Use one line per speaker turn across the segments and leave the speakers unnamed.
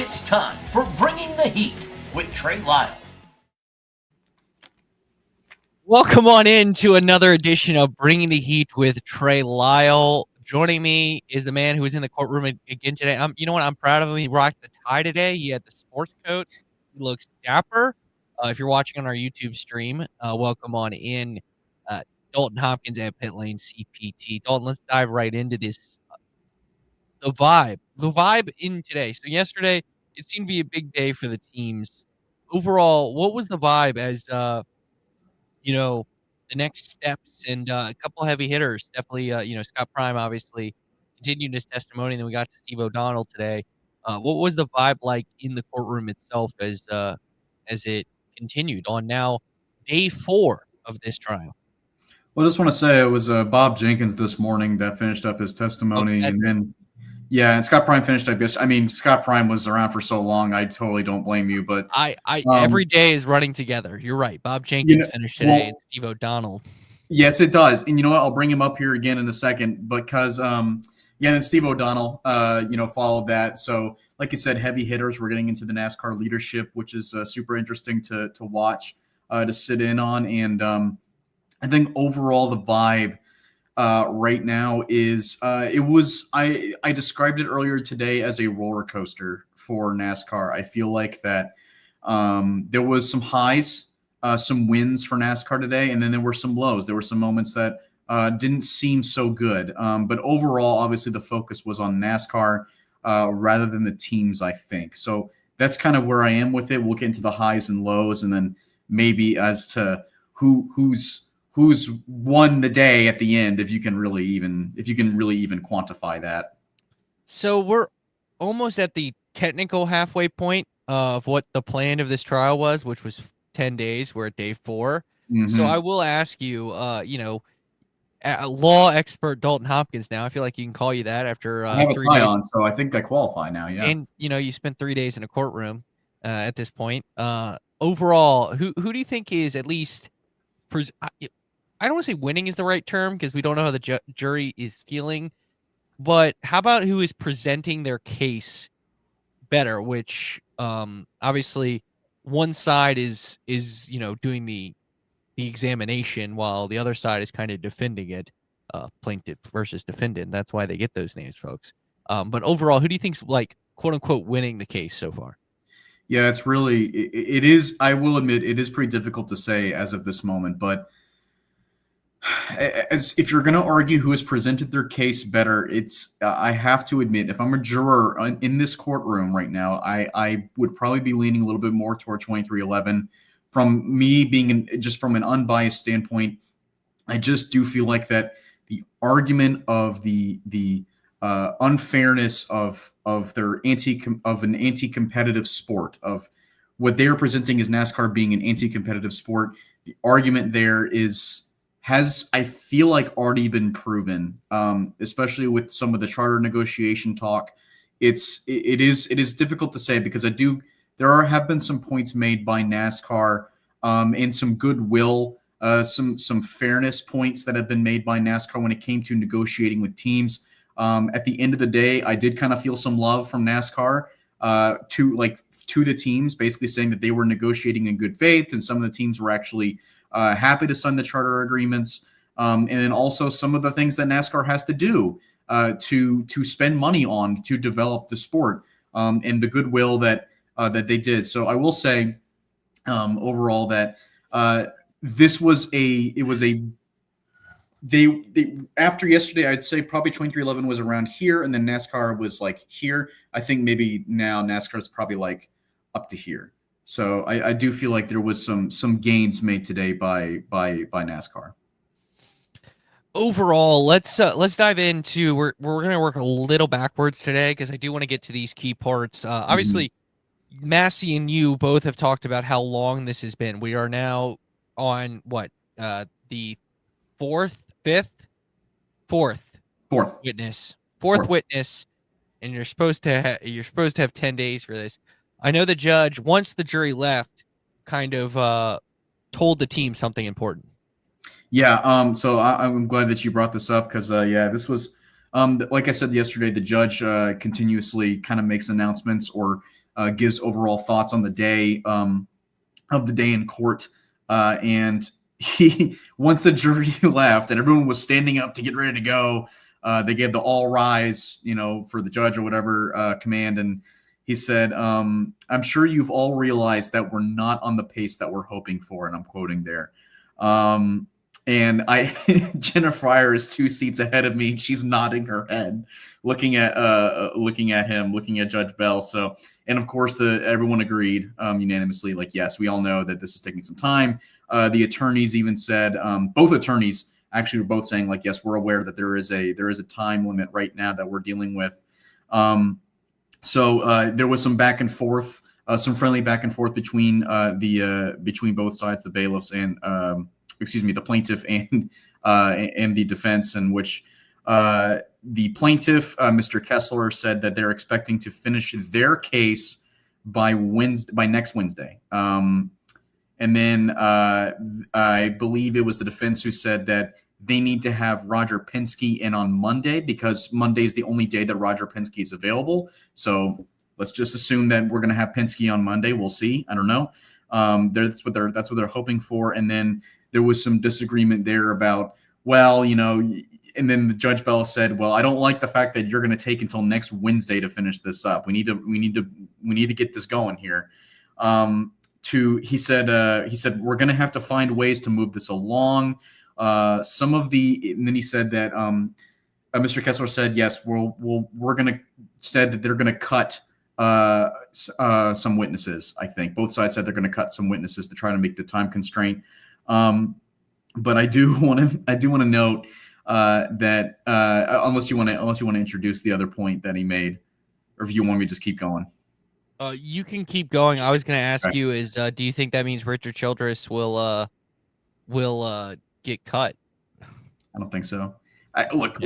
It's time for Bringing the Heat with Trey Lyle.
Welcome on in to another edition of Bringing the Heat with Trey Lyle. Joining me is the man who was in the courtroom again today. You know what? I'm proud of him. He rocked the tie today. He had the sports coat. He looks dapper. If you're watching on our YouTube stream, welcome on in. Dalton Hopkins at Pit Lane CPT. Dalton, let's dive right into this. The vibe in today. So yesterday, it seemed to be a big day for the teams. Overall, what was the vibe as the next steps and a couple heavy hitters? Definitely, Scott Prime obviously continued his testimony, and then we got to Steve O'Donnell today. What was the vibe like in the courtroom itself as it continued on now day 4 of this trial?
Well, I just want to say it was Bob Jenkins this morning that finished up his testimony, and then and Scott Prime finished up yesterday. I mean, Scott Prime was around for so long, I totally don't blame you. But
every day is running together. You're right. Bob Jenkins finished today, and Steve O'Donnell.
Yes, it does. And you know what? I'll bring him up here again in a second because then Steve O'Donnell, followed that. So, like you said, heavy hitters. We're getting into the NASCAR leadership, which is super interesting to watch, to sit in on, and I think overall the vibe right now is I described it earlier today as a roller coaster for NASCAR. I feel like that there was some highs, some wins for NASCAR today, and then there were some lows. There were some moments that didn't seem so good. But overall, obviously the focus was on NASCAR rather than the teams, I think. So that's kind of where I am with it. We'll get into the highs and lows, and then maybe as to who's won the day at the end, if you can really even quantify that.
So we're almost at the technical halfway point of what the plan of this trial was, which was 10 days. We're at day 4. Mm-hmm. So I will ask you, law expert Dalton Hopkins. Now I feel like you can call you that after
I have a tie on, so I think I qualify now. Yeah,
and you spent 3 days in a courtroom at this point. Overall, who do you think is at least? I don't want to say winning is the right term because we don't know how the jury is feeling, but how about who is presenting their case better? Which obviously one side is doing the examination while the other side is kind of defending it, plaintiff versus defendant. That's why they get those names, folks. But overall, who do you think's like quote unquote winning the case so far?
Yeah, it is. I will admit it is pretty difficult to say as of this moment, but as if you're going to argue who has presented their case better, I have to admit, if I'm a juror in this courtroom right now, I would probably be leaning a little bit more toward 2311. From me being just from an unbiased standpoint, I just do feel like that the argument of the unfairness of an anti-competitive sport, of what they are presenting as NASCAR being an anti-competitive sport, the argument there has I feel like already been proven, especially with some of the charter negotiation talk. It is difficult to say because have been some points made by NASCAR and some goodwill, some fairness points that have been made by NASCAR when it came to negotiating with teams. At the end of the day, I did kind of feel some love from NASCAR to the teams, basically saying that they were negotiating in good faith, and some of the teams were actually happy to sign the charter agreements, and then also some of the things that NASCAR has to do to spend money on to develop the sport, and the goodwill that they did. So I will say overall that this was after yesterday, I'd say probably 2311 was around here, and then NASCAR was like here. I think maybe now NASCAR is probably like up to here. So I do feel like there was some gains made today by NASCAR.
Overall, let's dive into we're going to work a little backwards today because I do want to get to these key parts. Obviously, Massey and you both have talked about how long this has been. We are now on the fourth witness, and you're supposed to have 10 days for this. I know the judge, once the jury left, kind of told the team something important.
Yeah, so I'm glad that you brought this up because, this was, like I said yesterday, the judge continuously kind of makes announcements or gives overall thoughts on the day of the day in court. And he, once the jury left and everyone was standing up to get ready to go, they gave the all rise, for the judge or whatever command. And he said, I'm sure you've all realized that we're not on the pace that we're hoping for. And I'm quoting there. And Jenna Fryer is 2 seats ahead of me. She's nodding her head, looking at him, looking at Judge Bell. So, and of course, everyone agreed unanimously. Like, yes, we all know that this is taking some time. The attorneys even said, both attorneys actually were both saying, like, yes, we're aware that there is a time limit right now that we're dealing with. So there was some back and forth, some friendly back and forth between between both sides, the bailiffs and the plaintiff and the defense, in which the plaintiff, Mr. Kessler, said that they're expecting to finish their case by next Wednesday. And then I believe it was the defense who said that they need to have Roger Penske in on Monday because Monday is the only day that Roger Penske is available. So let's just assume that we're going to have Penske on Monday. We'll see. I don't know. That's what they're hoping for. And then there was some disagreement there about, well, and then the Judge Bell said, well, I don't like the fact that you're going to take until next Wednesday to finish this up. We need to get this going here. He said we're going to have to find ways to move this along. And then he said that Mr. Kessler said, yes, we're going to said that they're going to cut some witnesses. I think both sides said they're going to cut some witnesses to try to make the time constraint. But I do want to note that unless you want to introduce the other point that he made, or if you want me to just keep going.
You can keep going. I was going to ask
Okay.
you is, do you think that means Richard Childress will get cut?
I don't think so. Look,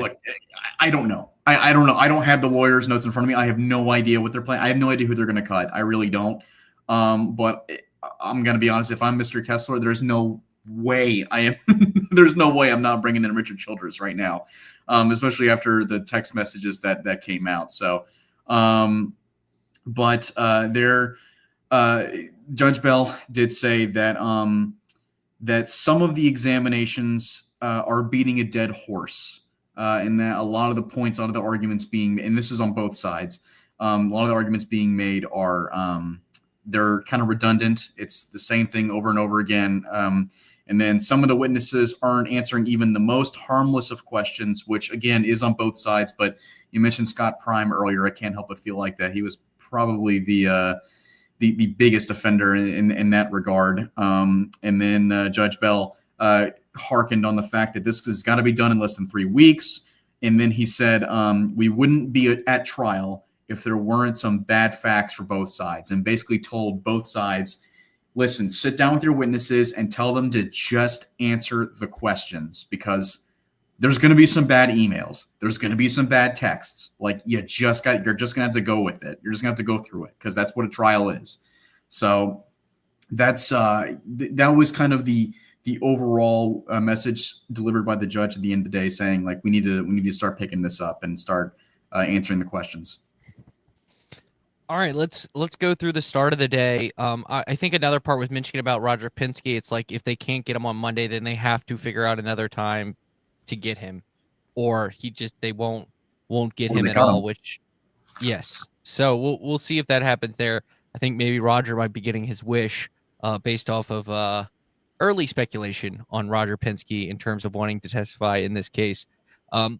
I don't know. I don't know. I don't have the lawyer's notes in front of me. I have no idea what they're planning. I have no idea who they're going to cut. I really don't. But I'm going to be honest. If I'm Mr. Kessler, there's no way there's no way I'm not bringing in Richard Childress right now, especially after the text messages that came out. So, Judge Bell did say that that some of the examinations are beating a dead horse, and that a lot of the points, a lot of the arguments being, and this is on both sides, a lot of the arguments being made are they're kind of redundant. It's the same thing over and over again. And then some of the witnesses aren't answering even the most harmless of questions, which again is on both sides. But you mentioned Scott Prime earlier. I can't help but feel like that he was probably the biggest offender in that regard. And then Judge Bell hearkened on the fact that this has got to be done in less than 3 weeks. And then he said we wouldn't be at trial if there weren't some bad facts for both sides, and basically told both sides, listen, sit down with your witnesses and tell them to just answer the questions, because there's going to be some bad emails. There's going to be some bad texts. Like you're just going to have to go with it. You're just going to have to go through it, because that's what a trial is. So that's that was kind of the overall message delivered by the judge at the end of the day, saying like we need to start picking this up and start answering the questions.
All right, let's go through the start of the day. I think another part was mentioning about Roger Penske. It's like if they can't get him on Monday, then they have to figure out another time to get him, or they won't get him at all. Which, yes. So we'll see if that happens there. I think maybe Roger might be getting his wish, based off of early speculation on Roger Penske in terms of wanting to testify in this case.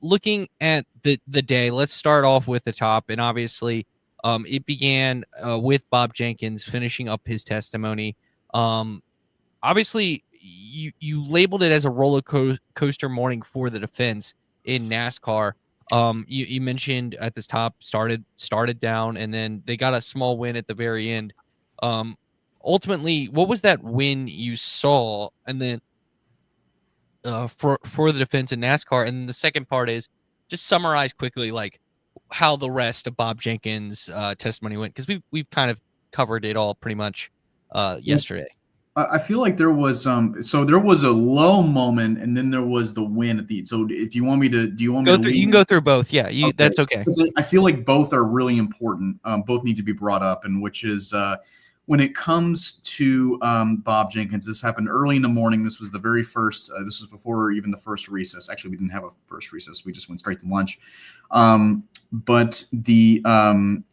Looking at the day, let's start off with the top, and obviously. It began with Bob Jenkins finishing up his testimony. Obviously, you labeled it as a roller coaster morning for the defense in NASCAR. You mentioned at the top started down, and then they got a small win at the very end. Ultimately, what was that win you saw? And then for the defense in NASCAR, and then the second part is just summarize quickly, like how the rest of Bob Jenkins' testimony went, because we've kind of covered it all pretty much yesterday.
I feel like there was so there was a low moment and then there was the win at the. So if you want me to, do you want me
Go
to
through.
lead?
You can go through both. Yeah,
Okay.
that's okay.
I feel like both are really important. Both need to be brought up, and which is when it comes to Bob Jenkins. This happened early in the morning. This was the very first. This was before even the first recess. Actually, we didn't have a first recess. We just went straight to lunch. But the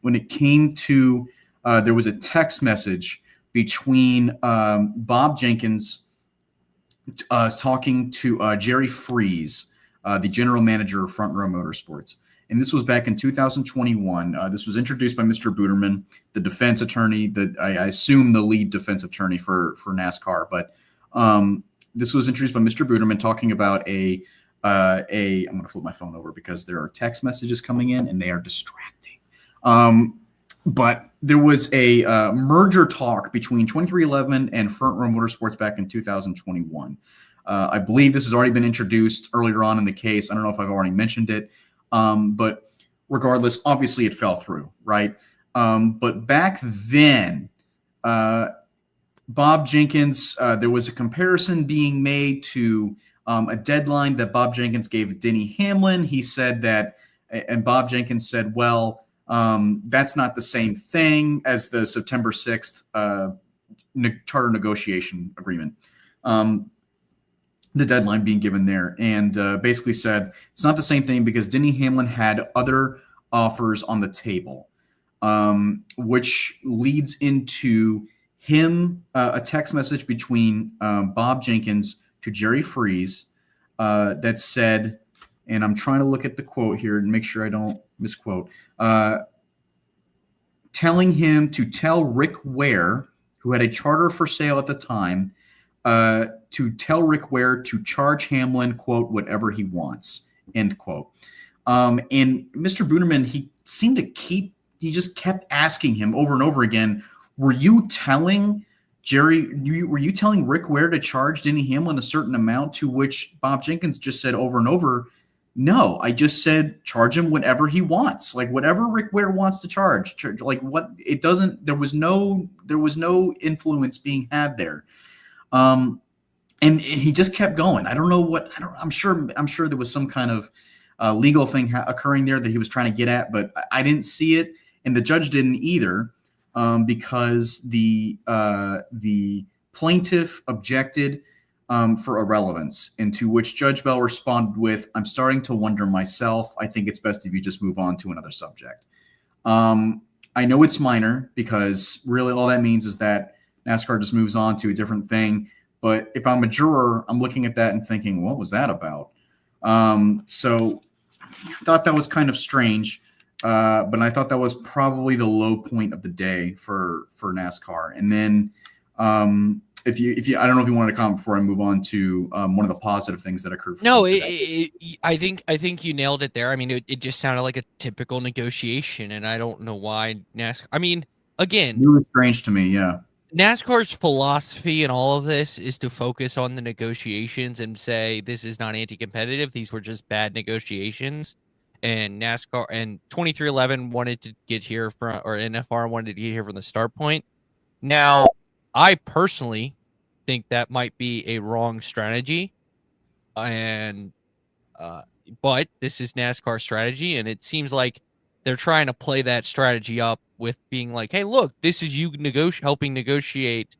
when it came to there was a text message between Bob Jenkins talking to Jerry Freeze, the general manager of Front Row Motorsports. And this was back in 2021. This was introduced by Mr. Booterman, the defense attorney, I assume the lead defense attorney for NASCAR. But this was introduced by Mr. Booterman talking about I'm going to flip my phone over because there are text messages coming in and they are distracting. But there was a merger talk between 2311 and Front Row Motorsports back in 2021. I believe this has already been introduced earlier on in the case. I don't know if I've already mentioned it, but regardless, obviously it fell through, right? But back then, Bob Jenkins, there was a comparison being made to a deadline that Bob Jenkins gave Denny Hamlin. He said that, and Bob Jenkins said, well, that's not the same thing as the September 6th charter negotiation agreement. The deadline being given there, and basically said it's not the same thing because Denny Hamlin had other offers on the table, which leads into him a text message between Bob Jenkins to Jerry Freeze that said, and I'm trying to look at the quote here and make sure I don't misquote, telling him to tell Rick Ware, who had a charter for sale at the time, to tell Rick Ware to charge Hamlin, quote, whatever he wants, end quote. And Mr. Booterman, he just kept asking him over and over again, were you telling Rick Ware to charge Denny Hamlin a certain amount? To which Bob Jenkins just said over and over, no, I just said charge him whatever he wants, like whatever Rick Ware wants to charge, like what it doesn't. There was no influence being had there, and he just kept going. I don't know what. I'm sure there was some kind of legal thing occurring there that he was trying to get at, but I didn't see it, and the judge didn't either, because the plaintiff objected for irrelevance, and to which Judge Bell responded with, I'm starting to wonder myself. I think it's best if you just move on to another subject. I know it's minor because really all that means is that NASCAR just moves on to a different thing. But if I'm a juror, I'm looking at that and thinking, what was that about? So I thought that was kind of strange. But I thought that was probably the low point of the day for NASCAR. And then if you, I don't know if you wanted to comment before I move on to one of the positive things that occurred.
No, I think you nailed it there. I mean, it just sounded like a typical negotiation, and I don't know why NASCAR. I mean, again,
really strange to me. Yeah,
NASCAR's philosophy in all of this is to focus on the negotiations and say this is not anti-competitive. These were just bad negotiations. And NASCAR and 2311 wanted to get here from, or NFR wanted to get here from the start point. Now, I personally think that might be a wrong strategy, and but this is NASCAR strategy, and it seems like they're trying to play that strategy up with being like, "Hey, look, this is you helping negotiate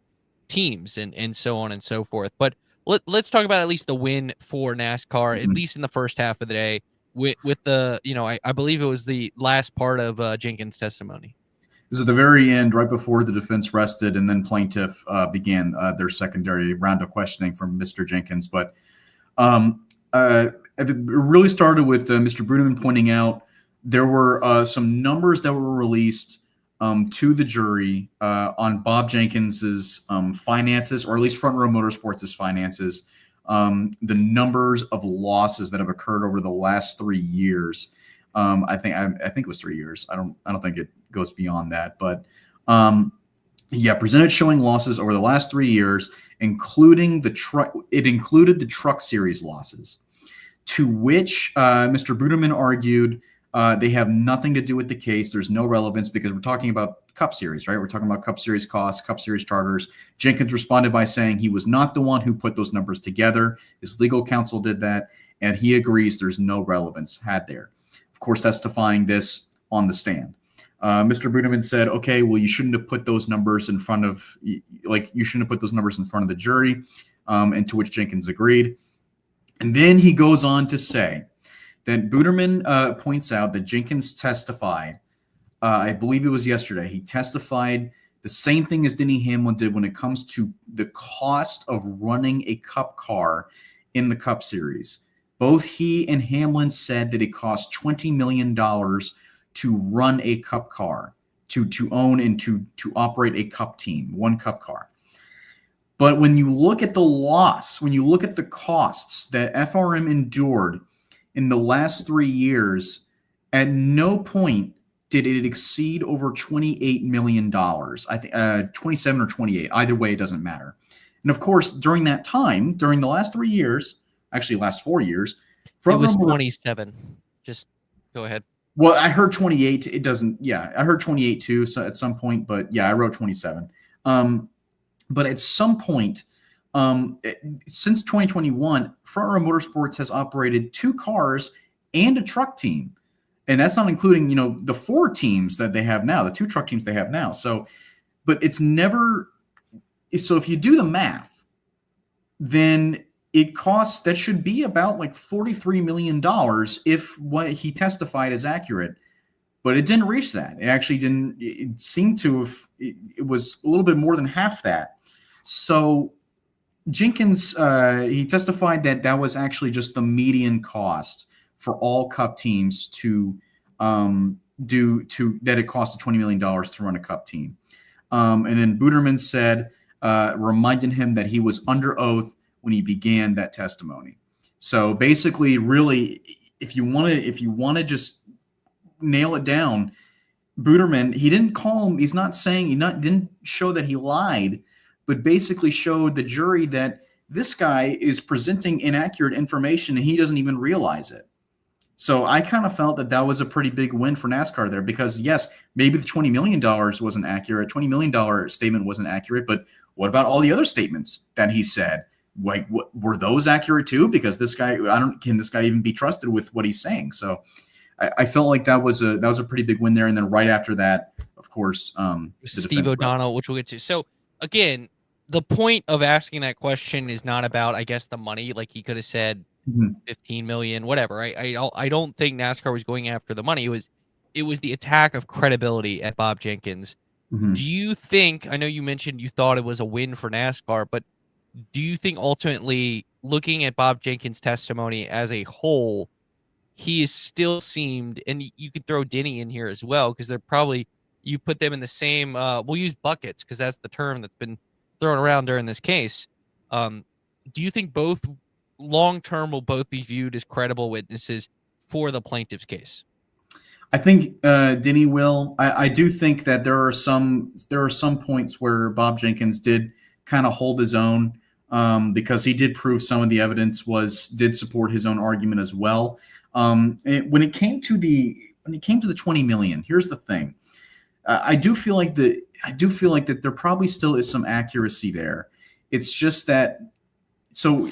teams and so on and so forth." But let's talk about at least the win for NASCAR, at least in the first half of the day. With the, I believe it was the last part of Jenkins' testimony.
This is at the very end, right before the defense rested, and then plaintiff began their secondary round of questioning from Mr. Jenkins. But it really started with Mr. Bruneman pointing out there were some numbers that were released to the jury on Bob Jenkins's finances, or at least Front Row Motorsports' finances. The numbers of losses that have occurred over the last 3 years. I think it was 3 years. I don't think it goes beyond that. But presented showing losses over the last 3 years, including it included the Truck Series losses, to which Mr. Buderman argued They have nothing to do with the case. There's no relevance because we're talking about Cup Series, right? We're talking about Cup Series costs, Cup Series charters. Jenkins responded by saying he was not the one who put those numbers together. His legal counsel did that, and he agrees there's no relevance had there. Of course, testifying this on the stand. Mr. Buterman said, okay, well, you shouldn't have put those numbers in front of, you shouldn't have put those numbers in front of the jury, and to which Jenkins agreed. And then he goes on to say that Buterman points out that Jenkins testified, I believe it was yesterday, he testified the same thing as Denny Hamlin did when it comes to the cost of running a Cup car in the Cup Series. Both he and Hamlin said that it cost $20 million to run a Cup car, to own and to operate a Cup team, one Cup car. But when you look at the loss, when you look at the costs that FRM endured in the last 3 years, at no point did it exceed over $28 million. I think 27 or 28. Either way, it doesn't matter. And of course, during that time, during the last 3 years, actually last 4 years,
it was 27. Just go ahead.
Well, I heard 28. It doesn't. Yeah, I heard 28 too. So at some point, but yeah, I wrote 27. But at some point, since 2021, Front Row Motorsports has operated 2 cars and a truck team, and that's not including the 4 teams that they have now, the 2 truck teams they have now. So, but it's never. So if you do the math, then it costs, that should be about like $43 million if what he testified is accurate, but it didn't reach that. It actually didn't. It seemed to have. It was a little bit more than half that. So Jenkins, he testified that that was actually just the median cost for all Cup teams to that it cost $20 million to run a Cup team. And then Buterman said, reminded him that he was under oath when he began that testimony. So basically, really, if you want to nail it down, Buterman, he didn't call him. He's not saying didn't show that he lied, but basically showed the jury that this guy is presenting inaccurate information and he doesn't even realize it. So I kind of felt that was a pretty big win for NASCAR there, because yes, maybe the $20 million wasn't accurate. $20 million statement wasn't accurate, but what about all the other statements that he said? Like, were those accurate too? Because this guy, can this guy even be trusted with what he's saying? So I felt like that was a pretty big win there. And then right after that, of course,
Steve O'Donnell, which we'll get to. So again, the point of asking that question is not about, I guess, the money. Like he could have said 15 million, whatever. I don't think NASCAR was going after the money. It was the attack of credibility at Bob Jenkins. Do you think, I know you mentioned you thought it was a win for NASCAR, but do you think ultimately, looking at Bob Jenkins' testimony as a whole, he is still seemed, and you could throw Denny in here as well, because they're probably, you put them in the same, we'll use buckets because that's the term that's been thrown around during this case. Do you think both long-term will both be viewed as credible witnesses for the plaintiff's case?
I think Denny will. I do think that there are some points where Bob Jenkins did kind of hold his own, because he did prove some of the evidence did support his own argument as well. When it came to the $20 million, here's the thing. I do feel like that there probably still is some accuracy there. It's just that, so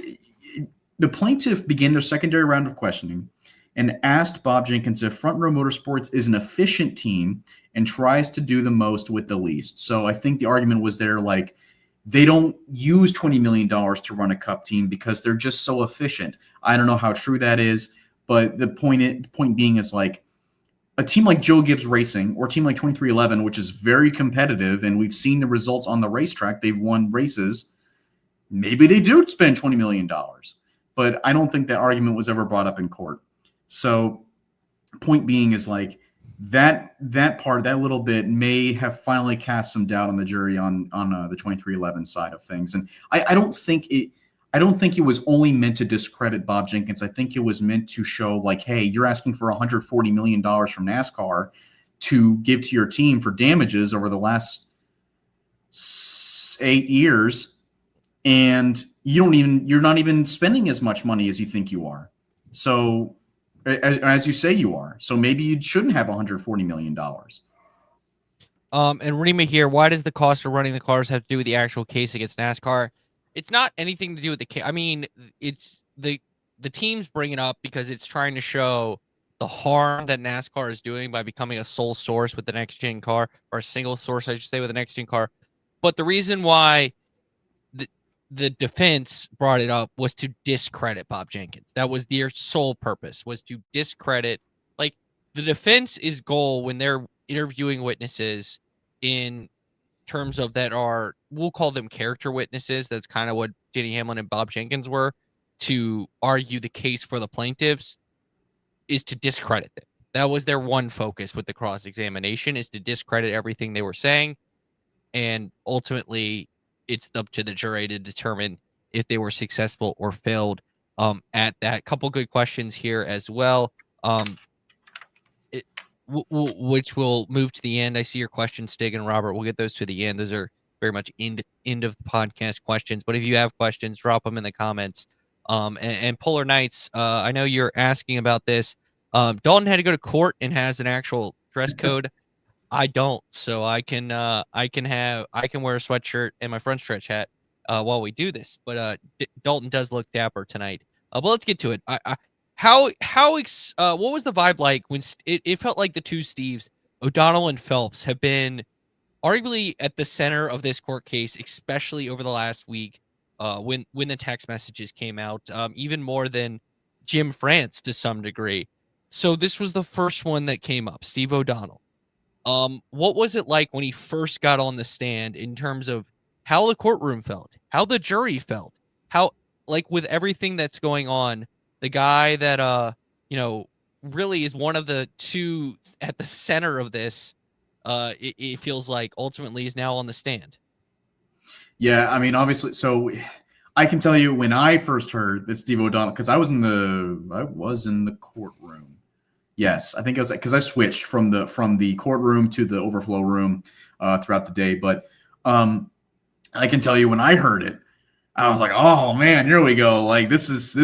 the plaintiff began their secondary round of questioning and asked Bob Jenkins if Front Row Motorsports is an efficient team and tries to do the most with the least. So I think the argument was there, like, they don't use $20 million to run a Cup team because they're just so efficient. I don't know how true that is, but the point being is, like, a team like Joe Gibbs Racing or a team like 2311, which is very competitive, and we've seen the results on the racetrack, they've won races, maybe they do spend $20 million. But I don't think that argument was ever brought up in court. So point being is, like, that part, that little bit may have finally cast some doubt on the jury on the 2311 side of things. And I don't think it was only meant to discredit Bob Jenkins. I think it was meant to show, like, hey, you're asking for $140 million from NASCAR to give to your team for damages over the last 8 years, and you're not even spending as much money as you think you are. So as you say you are. So maybe you shouldn't have $140 million.
And Rima here, why does the cost of running the cars have to do with the actual case against NASCAR? It's not anything to do with the case. I mean, it's the teams bring it up because it's trying to show the harm that NASCAR is doing by becoming a sole source with the next gen car, or a single source, I should say, with the next gen car. But the reason why the defense brought it up was to discredit Bob Jenkins. That was their sole purpose, was to discredit. Like, the defense's goal when they're interviewing witnesses in terms of that are, we'll call them character witnesses. That's kind of what Denny Hamlin and Bob Jenkins were, to argue the case for the plaintiffs, is to discredit them. That was their one focus with the cross-examination, is to discredit everything they were saying. And ultimately, it's up to the jury to determine if they were successful or failed at that. Couple good questions here as well, which will move to the end. I see your questions, Stig and Robert. We'll get those to the end. Those are very much end of the podcast questions. But if you have questions, drop them in the comments. And Polar Knights, I know you're asking about this. Dalton had to go to court and has an actual dress code. I don't, so I can wear a sweatshirt and my front stretch hat while we do this. But Dalton does look dapper tonight. But let's get to it. What was the vibe like when it felt like the two Steves, O'Donnell and Phelps, have been arguably at the center of this court case, especially over the last week when the text messages came out, even more than Jim France to some degree. So this was the first one that came up, Steve O'Donnell. What was it like when he first got on the stand in terms of how the courtroom felt, how the jury felt, how, like, with everything that's going on, the guy that, really is one of the two at the center of this, it feels like ultimately is now on the stand.
Yeah, I mean, obviously, so I can tell you when I first heard that Steve O'Donnell, because I was in the courtroom. Yes, I think it was because I switched from the courtroom to the overflow room throughout the day. But I can tell you when I heard it, I was like, "Oh man, here we go! Like this is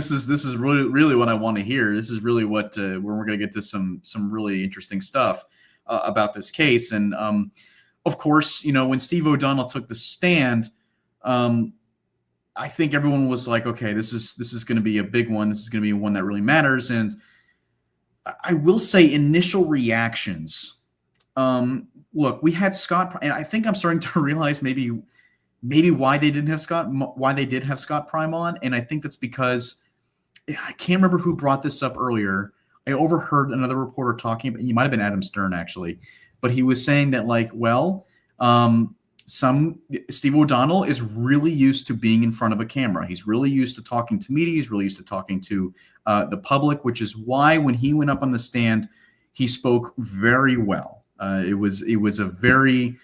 really what I want to hear. This is really what when we're going to get to some really interesting stuff about this case." And of course, when Steve O'Donnell took the stand, I think everyone was like, "Okay, this is going to be a big one. This is going to be one that really matters." And I will say initial reactions. Look, we had Scott, and I think I'm starting to realize maybe why they did have Scott Prime on, and I think that's because I can't remember who brought this up earlier. I overheard another reporter talking about, he might have been Adam Stern actually, but he was saying that Steve O'Donnell is really used to being in front of a camera. He's really used to talking to media. He's really used to talking to the public, which is why when he went up on the stand, he spoke very well. It was a very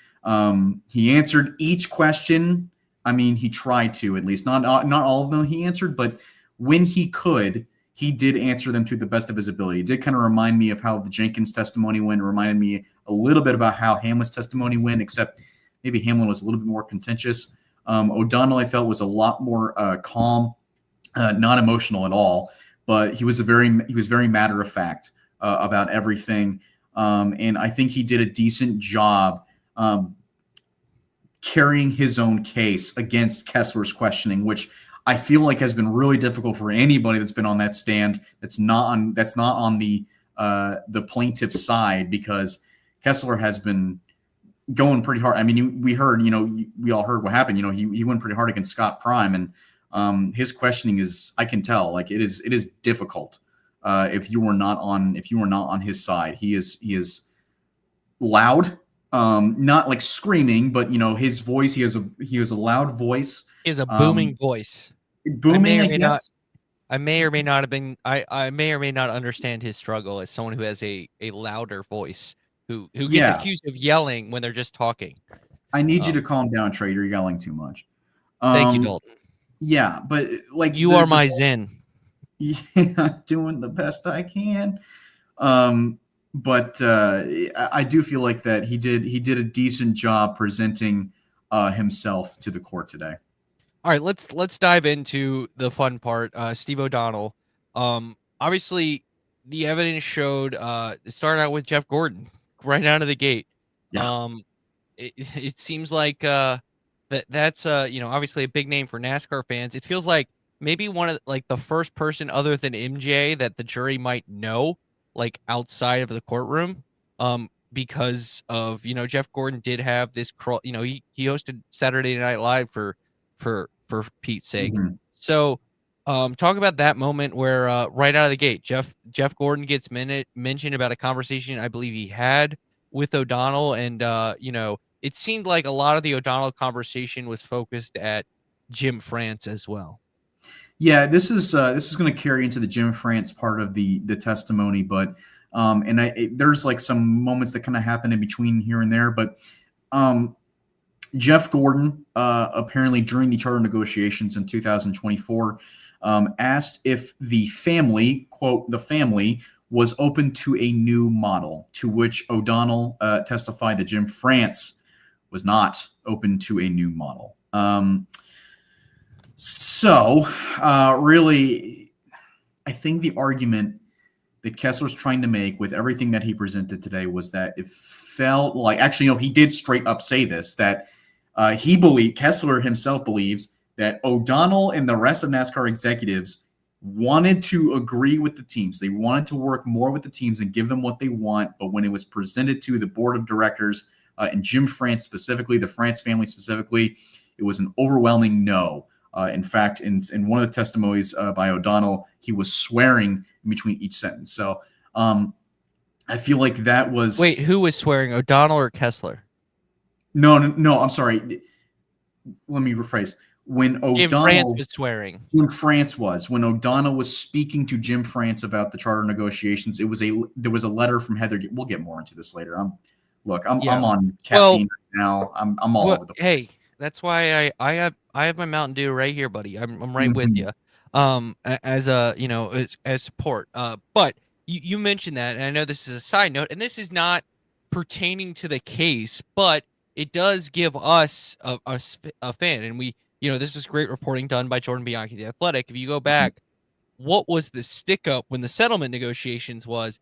he answered each question. I mean, he tried to, at least not all of them he answered, but when he could, he did answer them to the best of his ability. It did kind of remind me of how the Jenkins testimony went. It reminded me a little bit about how Hamlin's testimony went, except maybe Hamlin was a little bit more contentious. O'Donnell, I felt, was a lot more calm, not emotional at all, but he was very matter of fact about everything. And I think he did a decent job carrying his own case against Kessler's questioning, which I feel like has been really difficult for anybody that's been on that stand that's not on the plaintiff's side, because Kessler has been going pretty hard. I mean, we all heard what happened. He went pretty hard against Scott Prime, and his questioning is, I can tell, like it is difficult if you were not on his side. He is loud, not like screaming, but his voice. He has a loud voice.
He has a booming voice.
Booming, I guess.
I may or may not have been. I may or may not understand his struggle as someone who has a louder voice. Who gets accused of yelling when they're just talking.
I need you to calm down, Trey. You're yelling too much.
Thank you, Dalton.
Yeah, but like
you are my Zen.
Yeah, doing the best I can. But I do feel like that he did a decent job presenting himself to the court today.
All right, let's dive into the fun part. Steve O'Donnell. Obviously, the evidence showed it started out with Jeff Gordon right out of the gate.
Yeah.
It seems like that's obviously a big name for NASCAR fans. It feels like maybe one of like the first person other than MJ that the jury might know, like outside of the courtroom, because of Jeff Gordon did have this crawl. He hosted Saturday Night Live for Pete's sake.
Mhm.
So talk about that moment where right out of the gate, Jeff Gordon gets mentioned about a conversation I believe he had with O'Donnell, and it seemed like a lot of the O'Donnell conversation was focused at Jim France as well.
Yeah, this is going to carry into the Jim France part of the testimony, but there's like some moments that kind of happen in between here and there, but Jeff Gordon apparently during the charter negotiations in 2024 asked if the family, quote, the family was open to a new model, to which O'Donnell testified that Jim France was not open to a new model. Really, I think the argument that Kessler's trying to make with everything that he presented today was that it felt like, actually, he did straight up say this, that Kessler himself believes that O'Donnell and the rest of NASCAR executives wanted to agree with the teams. They wanted to work more with the teams and give them what they want. But when it was presented to the board of directors and Jim France specifically, the France family specifically, it was an overwhelming no. In fact, in one of the testimonies by O'Donnell, he was swearing in between each sentence. So I feel like that was...
Wait, who was swearing, O'Donnell or Kessler?
No, I'm sorry. Let me rephrase. When O'Donnell...
Jim France was swearing.
Jim France was. When O'Donnell was speaking to Jim France about the charter negotiations, there was a letter from Heather. We'll get more into this later. I'm on caffeine right now. I'm all over the place.
Hey, that's why I have my Mountain Dew right here, buddy. I'm right with you. As as support. But you mentioned that, and I know this is a side note, and this is not pertaining to the case, but it does give us a fan, and this was great reporting done by Jordan Bianchi, The Athletic. If you go back, what was the stick up when the settlement negotiations was?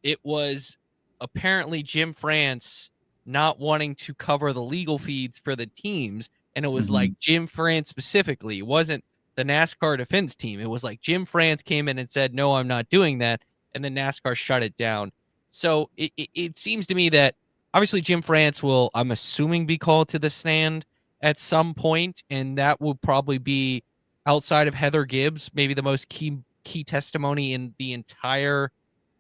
It was apparently Jim France not wanting to cover the legal fees for the teams. And it was like Jim France specifically. It wasn't the NASCAR defense team. It was like Jim France came in and said, no, I'm not doing that. And then NASCAR shut it down. So it seems to me that obviously Jim France will, I'm assuming, be called to the stand at some point, and that will probably be outside of Heather Gibbs, maybe the most key testimony in the entire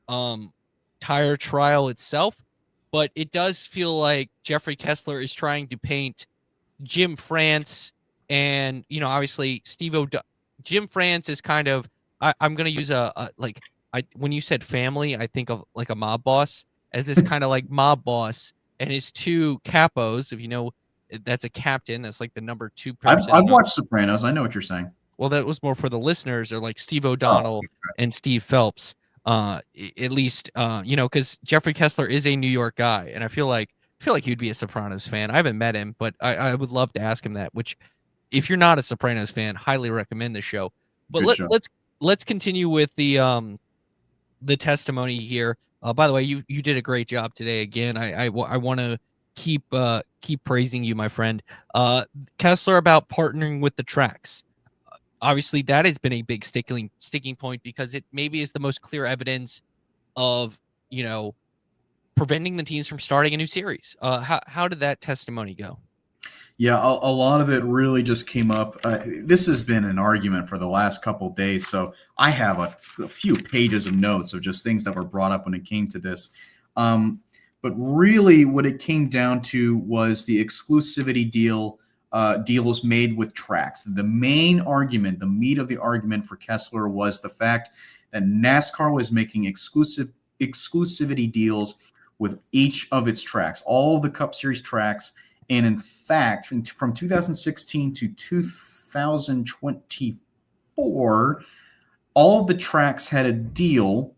trial itself. But it does feel like Jeffrey Kessler is trying to paint Jim France and, obviously Jim France is kind of, I'm going to use when you said family, I think of like a mob boss as this kind of like mob boss, and his two capos, if that's a captain, that's like the number 2 person.
I've watched Sopranos. I know what you're saying.
Well, that was more for the listeners, or like Steve O'Donnell and Steve Phelps. At least, because Jeffrey Kessler is a New York guy, and I feel like he'd be a Sopranos fan. I haven't met him, but I would love to ask him that. Which, if you're not a Sopranos fan, highly recommend the show. But let's continue with the testimony here. By the way, you did a great job today. Again, I want to keep praising you, my friend. Kessler about partnering with the tracks. Obviously, that has been a big sticking point because it maybe is the most clear evidence of, preventing the teams from starting a new series. How did that testimony go?
Yeah, a lot of it really just came up. This has been an argument for the last couple of days, so I have a few pages of notes of just things that were brought up when it came to this. But really what it came down to was the exclusivity deals made with tracks. The main argument, the meat of the argument for Kessler was the fact that NASCAR was making exclusivity deals with each of its tracks, all of the Cup Series tracks. And in fact, from 2016 to 2024, all of the tracks had a deal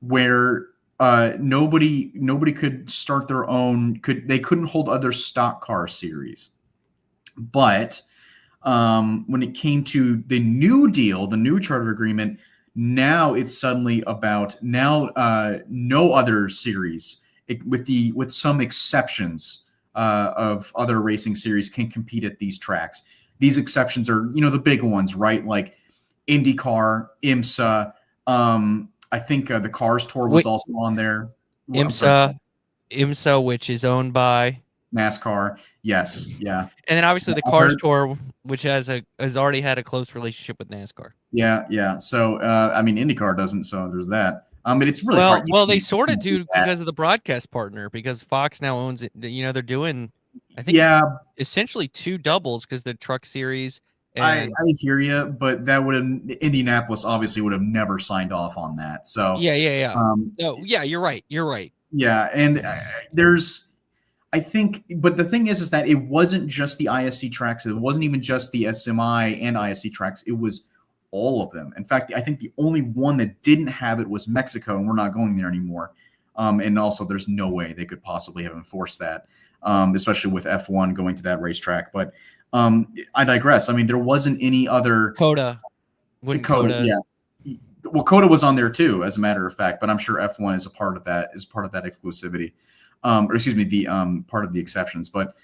where nobody could start their own. They couldn't hold other stock car series. But when it came to the new deal, the new charter agreement, Now it's suddenly about no other series with some exceptions of other racing series can compete at these tracks. These exceptions are the big ones, right? Like IndyCar, IMSA. I think the Cars Tour was also on there. I'm sorry,
IMSA, which is owned by
NASCAR. Yes, yeah.
And then obviously the Cars Tour, which has already had a close relationship with NASCAR.
Yeah. So I mean, IndyCar doesn't, so there's that. But it's really hard.
Well, they sort of do because of the broadcast partner, because Fox now owns it. They're doing, I think, essentially 2 doubles because the Truck Series.
I hear you, but that Indianapolis obviously would have never signed off on that. So
yeah. No, yeah, you're right.
Yeah, and I think, but the thing is that it wasn't just the ISC tracks. It wasn't even just the SMI and ISC tracks. It was all of them. In fact, I think the only one that didn't have it was Mexico, and we're not going there anymore. And also, there's no way they could possibly have enforced that, especially with F1 going to that racetrack. But I digress. I mean, there wasn't any other
COTA.
Yeah. Well, COTA was on there too, as a matter of fact. But I'm sure F1 is a part of that. Is part of that exclusivity, or excuse me, the part of the exceptions. But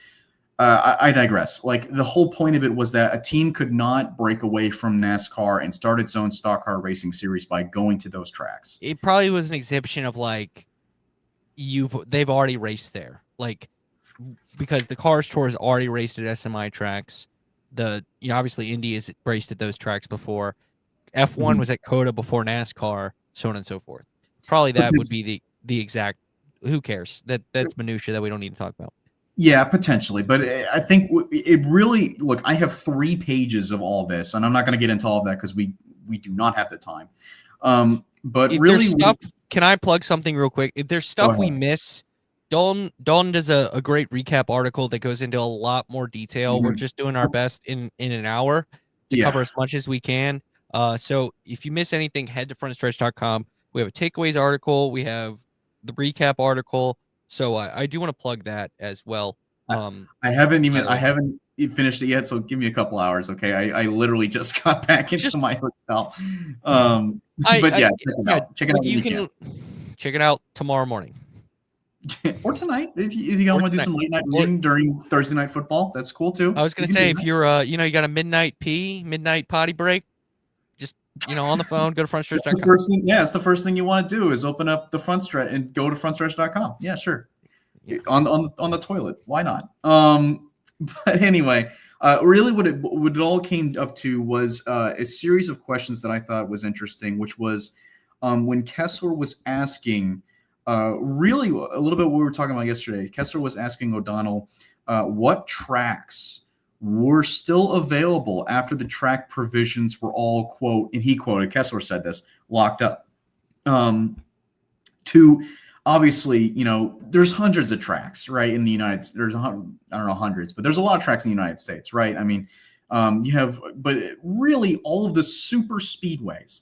I digress. Like, the whole point of it was that a team could not break away from NASCAR and start its own stock car racing series by going to those tracks.
It probably was an exhibition of like they've already raced there, like, because the Cars Tour has already raced at SMI tracks. Obviously Indy has raced at those tracks before. F1 was at COTA before NASCAR, so on and so forth. Probably that would be the exact. Who cares? That's minutia that we don't need to talk about.
Yeah, potentially. But I think it really, look, I have 3 pages of all this, and I'm not going to get into all of that because we do not have the time. But
if
really,
stuff, can I plug something real quick? If there's stuff we miss, Dalton does a great recap article that goes into a lot more detail. We're just doing our best in an hour to cover as much as we can. So if you miss anything, head to frontstretch.com. We have a takeaways article. We have the recap article. So I do want to plug that as well.
I haven't finished it yet, so give me a couple hours, okay? I literally just got back into my hotel. But yeah, check it out.
You can check it out tomorrow morning.
Or tonight, if you want to do some late night reading during Thursday night football, that's cool too.
I was going to say, if you're you got a midnight potty break, just on the phone, go to frontstretch.com.
It's the first thing you want to do is open up the front stretch and go to frontstretch.com. Yeah, sure. Yeah. On the toilet, why not? But anyway, really what it all came up to was a series of questions that I thought was interesting, which was when Kessler was asking. Really, a little bit what we were talking about yesterday. Kessler was asking O'Donnell what tracks were still available after the track provisions were all, quote, and he quoted, Kessler said this, locked up. To obviously, there's hundreds of tracks, right, in the United States. There's, I don't know, hundreds, but there's a lot of tracks in the United States, right? I mean, you have, but really all of the super speedways,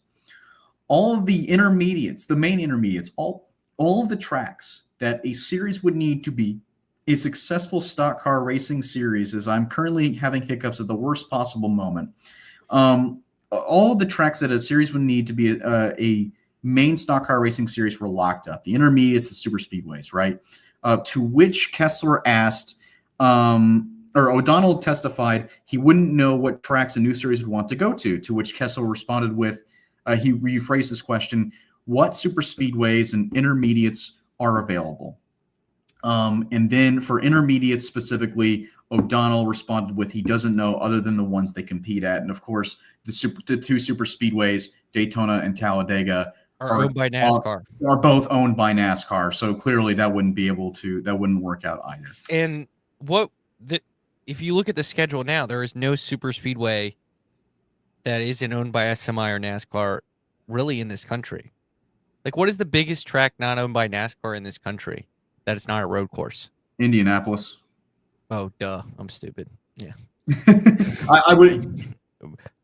all of the intermediates, the main intermediates, all of the tracks that a series would need to be a successful stock car racing series, as I'm currently having hiccups at the worst possible moment. All of the tracks that a series would need to be a main stock car racing series were locked up. The intermediates, the super speedways, right? To which Kessler asked, or O'Donnell testified he wouldn't know what tracks a new series would want to go to which Kessler responded with, he rephrased this question, what super speedways and intermediates are available? And then for intermediates specifically, O'Donnell responded with he doesn't know other than the ones they compete at. And of course, the 2 super speedways, Daytona and Talladega,
are owned by NASCAR.
Are both owned by NASCAR. So clearly that wouldn't work out either.
And if you look at the schedule now, there is no super speedway that isn't owned by SMI or NASCAR really in this country. Like, what is the biggest track not owned by NASCAR in this country that is not a road course?
Indianapolis.
Oh, duh. I'm stupid. Yeah.
I would.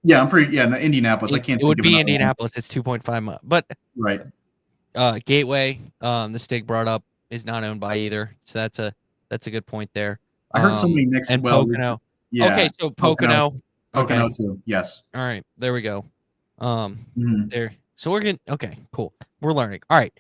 Yeah, I'm pretty. Yeah, no, Indianapolis. I can't.
It would be Indianapolis. One. It's 2.5 miles. But
right.
Gateway, the Stig brought up, is not owned by either. So that's a good point there.
I heard somebody next.
And Pocono. Yeah. Okay, so Pocono.
Pocono too. Yes.
All right. There we go. So we're gonna okay, cool. We're learning. All right.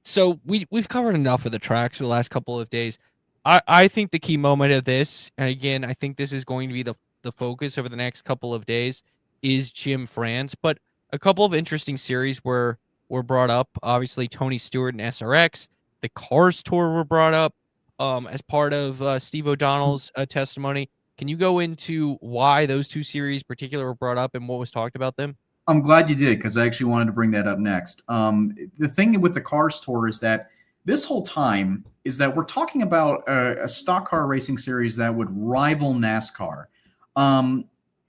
So we've covered enough of the tracks for the last couple of days. I think the key moment of this, and again, I think this is going to be the focus over the next couple of days, is Jim France. But a couple of interesting series were brought up. Obviously, Tony Stewart and SRX, the Cars Tour were brought up as part of Steve O'Donnell's testimony. Can you go into why those two series in particular were brought up and what was talked about them?
I'm glad you did because I actually wanted to bring that up next. The thing with the Cars Tour is that this whole time is that we're talking about a stock car racing series that would rival NASCAR.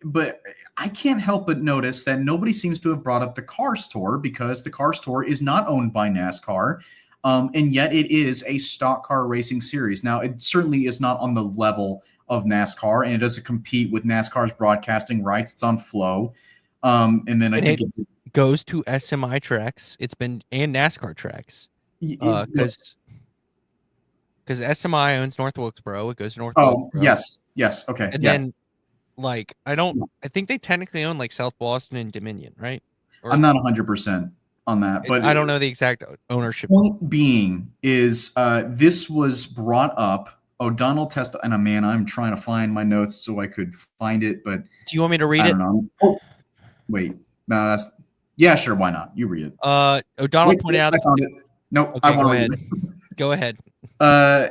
But I can't help but notice that nobody seems to have brought up the Cars Tour because the Cars Tour is not owned by NASCAR. And yet it is a stock car racing series. Now, it certainly is not on the level of NASCAR, and it doesn't compete with NASCAR's broadcasting rights. It's on Flow. And then I think
it goes to SMI tracks. It's been and NASCAR tracks because SMI owns North Wilkesboro. It goes to North Wilkesboro.
Yes. Okay.
And
yes.
then I think they technically own like South Boston and Dominion, right? Or,
I'm not 100% on that, but
I don't know the exact ownership.
Point being is this was brought up. O'Donnell testified, and man, I'm trying to find my notes so I could find it, but
do you want me to read it?
I don't know. Oh, wait. No, yeah, sure. Why not? You read it.
O'Donnell pointed out.
I found it. Nope.
Okay,
I want to read it.
Go ahead.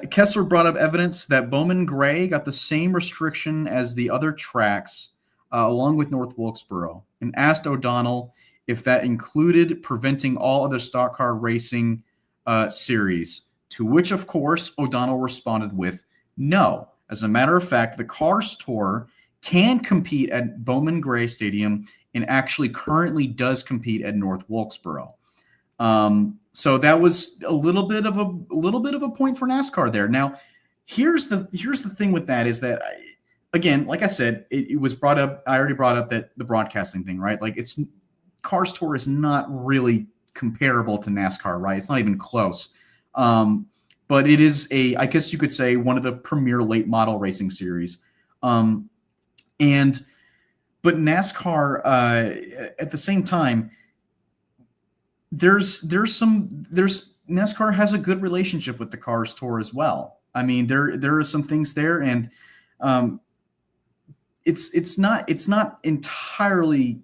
Kessler brought up evidence that Bowman Gray got the same restriction as the other tracks, along with North Wilkesboro, and asked O'Donnell if that included preventing all other stock car racing series, to which, of course, O'Donnell responded with no. As a matter of fact, the Cars Tour can compete at Bowman Gray Stadium and actually currently does compete at North Wilkesboro. So that was a little bit of a point for NASCAR there. Now, here's the thing with that is that again, like I said, it was brought up. I already brought up that the broadcasting thing, right? Like Cars Tour is not really comparable to NASCAR, right? It's not even close. But it is I guess you could say one of the premier late model racing series. But NASCAR at the same time, NASCAR has a good relationship with the Cars Tour as well. I mean, there are some things there, and it's not entirely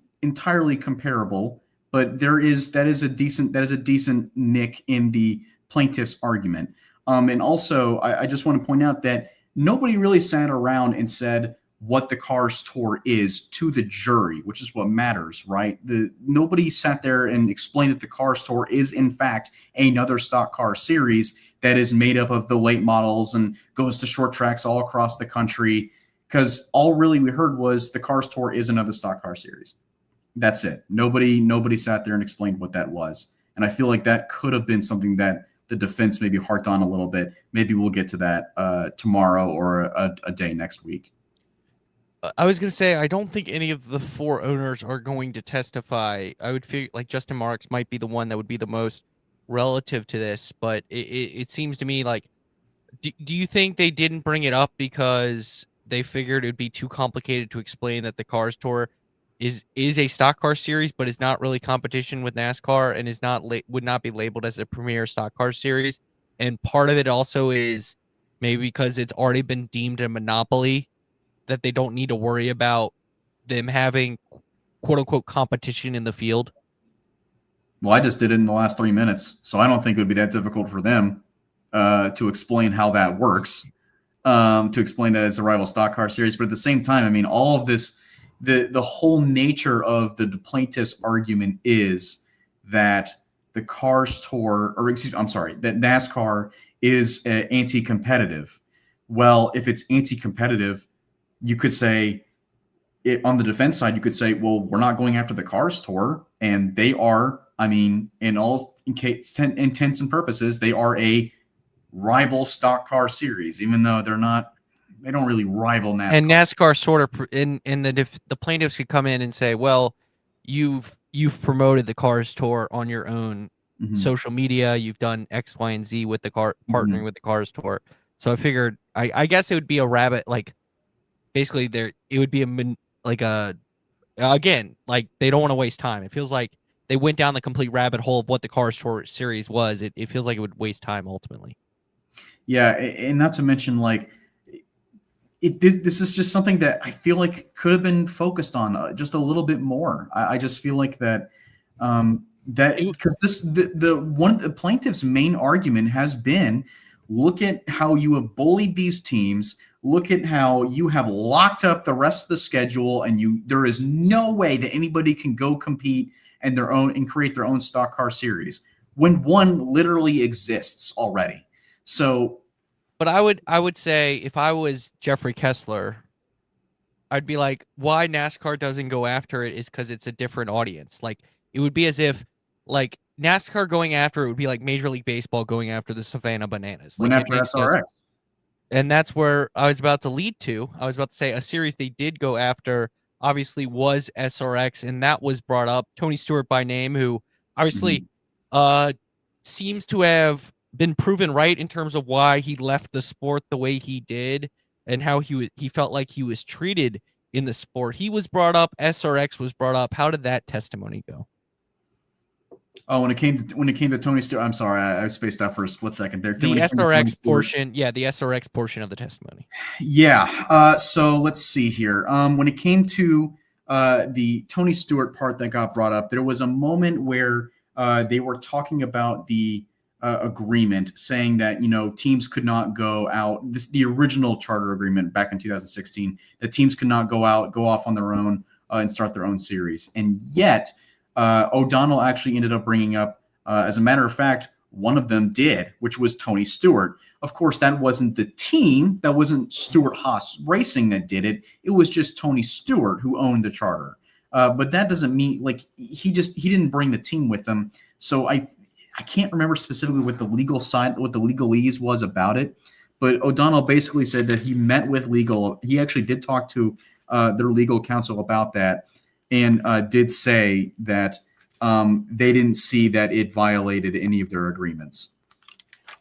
comparable, but that is a decent nick in the plaintiff's argument. And also, I just want to point out that nobody really sat around and said what the Cars Tour is to the jury, which is what matters, right? Nobody sat there and explained that the Cars Tour is, in fact, another stock car series that is made up of the late models and goes to short tracks all across the country, because all really we heard was the Cars Tour is another stock car series. That's it. Nobody sat there and explained what that was. And I feel like that could have been something that the defense maybe harped on a little bit. Maybe we'll get to that tomorrow or a day next week.
I was going to say, I don't think any of the four owners are going to testify. I would feel like Justin Marks might be the one that would be the most relative to this, but it seems to me like, do you think they didn't bring it up because they figured it would be too complicated to explain that the Cars Tour is a stock car series, but is not really competition with NASCAR and is not would not be labeled as a premier stock car series? And part of it also is maybe because it's already been deemed a monopoly, that they don't need to worry about them having quote unquote competition in the field.
Well, I just did it in the last 3 minutes, so I don't think it would be that difficult for them to explain how that works, to explain that it's a rival stock car series. But at the same time, I mean, all of this, the whole nature of the plaintiff's argument is that the Cars Tour, that NASCAR is anti-competitive. Well, if it's anti-competitive, you could say on the defense side, you could say, well, we're not going after the Cars Tour, and they are, I mean, in all intents and purposes, they are a rival stock car series, even though they don't really rival NASCAR.
And NASCAR sort of, the plaintiffs could come in and say, well, you've promoted the Cars Tour on your own social media, you've done X, Y, and Z with the partnering with the Cars Tour. So I figured, I guess it would be a rabbit, like, basically it would be again, like they don't want to waste time. It feels like they went down the complete rabbit hole of what the Cars Tour series was, it feels like it would waste time ultimately.
Yeah, and not to mention like this is just something that I feel like could have been focused on just a little bit more. I just feel like that that because the one of the plaintiff's main argument has been, look at how you have bullied these teams. Look at how you have locked up the rest of the schedule, and there is no way that anybody can go compete and create their own stock car series when one literally exists already. So,
but I would say if I was Jeffrey Kessler, I'd be like, why NASCAR doesn't go after it is because it's a different audience. Like, it would be as if like NASCAR going after it would be like Major League Baseball going after the Savannah Bananas.
went
Like, it
after
makes
SRX.
and that's where I was about to lead to. I was about to say a series they did go after obviously was SRX, and that was brought up. Tony Stewart by name, who obviously seems to have been proven right in terms of why he left the sport the way he did and how he felt like he was treated in the sport. He was brought up, SRX was brought up. How did that testimony go?
Oh, when it came to Tony Stewart, I'm sorry, I spaced out for a split second there.
The SRX portion, yeah, the SRX portion of the testimony.
Yeah. So let's see here. When it came to the Tony Stewart part that got brought up, there was a moment where they were talking about the agreement, saying that teams could not go out. The original charter agreement back in 2016, that teams could not go off on their own and start their own series, and yet. O'Donnell actually ended up bringing up, as a matter of fact, one of them did, which was Tony Stewart. Of course, that wasn't the team. That wasn't Stewart-Haas Racing that did it. It was just Tony Stewart who owned the charter. But that doesn't mean he didn't bring the team with him. So I can't remember specifically what the legal side, what the legalese was about it. But O'Donnell basically said that he met with legal. He actually did talk to their legal counsel about that. And did say that they didn't see that it violated any of their agreements.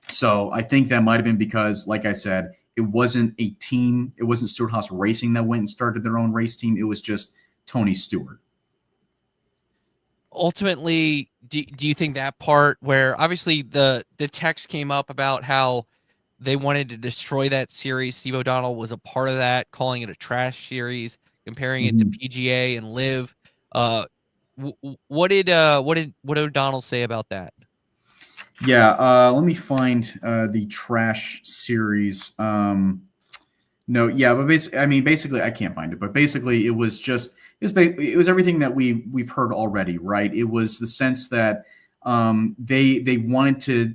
So I think that might have been because, like I said, it wasn't a team. It wasn't Stewart-Haas Racing that went and started their own race team. It was just Tony Stewart.
Ultimately, do you think that part where obviously the text came up about how they wanted to destroy that series, Steve O'Donnell was a part of that, calling it a trash series, comparing it to PGA and Live. What did O'Donnell say about that?
Yeah, let me find the trash series. No, yeah, but basically, I can't find it. But basically, it was everything that we've heard already, right? It was the sense that they wanted to.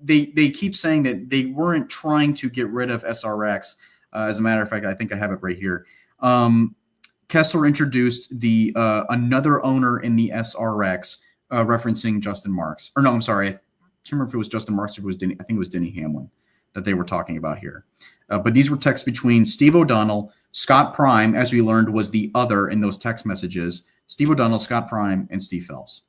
They keep saying that they weren't trying to get rid of SRX. As a matter of fact, I think I have it right here. Kessler introduced the another owner in the SRX, referencing Justin Marks. Or no, I'm sorry, I can't remember if it was Justin Marks or if it was Denny. I think it was Denny Hamlin that they were talking about here. But these were texts between Steve O'Donnell, Scott Prime, as we learned was the other in those text messages. Steve O'Donnell, Scott Prime, and Steve Phelps.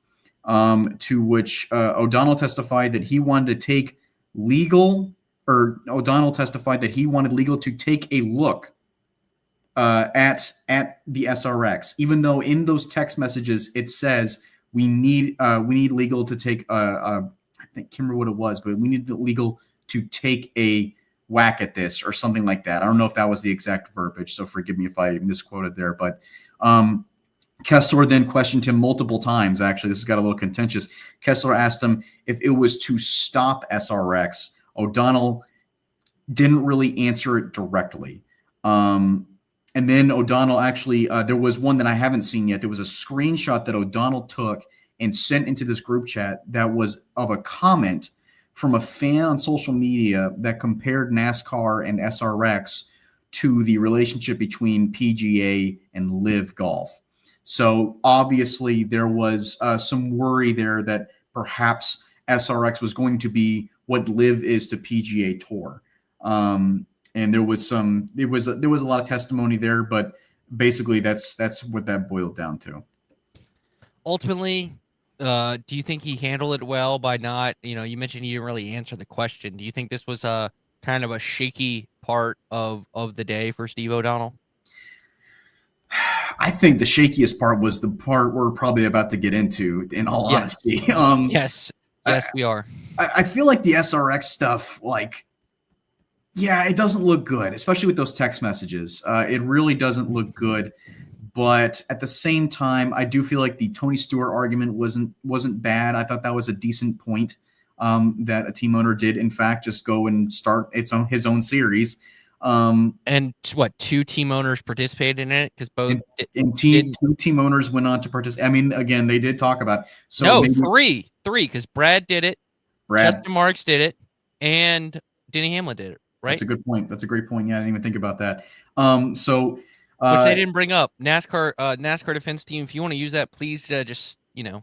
To which O'Donnell testified that he wanted to take legal, or O'Donnell testified that he wanted legal to take a look at the SRX, even though in those text messages it says we need legal to take I can't remember what it was, but we need the legal to take a whack at this or something like that. I don't know if that was the exact verbiage, so forgive me if I misquoted there. But Kessler then questioned him multiple times. Actually, this has got a little contentious. Kessler asked him if it was to stop SRX. O'Donnell didn't really answer it directly. And then O'Donnell actually, there was one that I haven't seen yet. There was a screenshot that O'Donnell took and sent into this group chat that was of a comment from a fan on social media that compared NASCAR and SRX to the relationship between PGA and Live Golf. So obviously there was some worry there that perhaps SRX was going to be what Live is to PGA Tour. And there was a lot of testimony there, but basically that's what that boiled down to.
Ultimately, do you think he handled it well by not, you mentioned he didn't really answer the question. Do you think this was a kind of a shaky part of the day for Steve O'Donnell?
I think the shakiest part was the part we're probably about to get into, in all honesty.
Yes, we are.
I feel like the SRX stuff, like, yeah, it doesn't look good, especially with those text messages. It really doesn't look good. But at the same time, I do feel like the Tony Stewart argument wasn't bad. I thought that was a decent point, that a team owner did, in fact, just go and start his own series.
And what, 2 team owners participated in it? Because both
two team owners went on to participate. I mean, again, they did talk about it. So
no,
maybe
3, because Brad did it, Justin Marks did it, and Denny Hamlin did it. Right.
That's a good point. That's a great point. Yeah, I didn't even think about that.
Which they didn't bring up. NASCAR defense team, if you want to use that, please just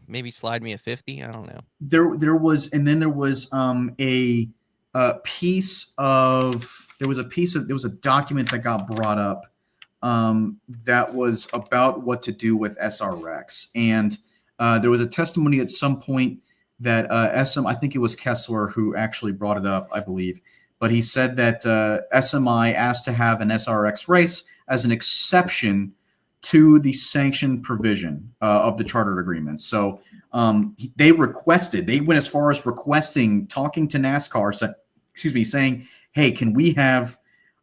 maybe slide me a 50. I don't know.
There was a piece of there was a document that got brought up that was about what to do with SRX, and there was a testimony at some point that I think it was Kessler who actually brought it up, I believe. But he said that SMI asked to have an SRX race as an exception to the sanctioned provision of the chartered agreement. So they went as far as requesting, talking to NASCAR, saying, hey, can we have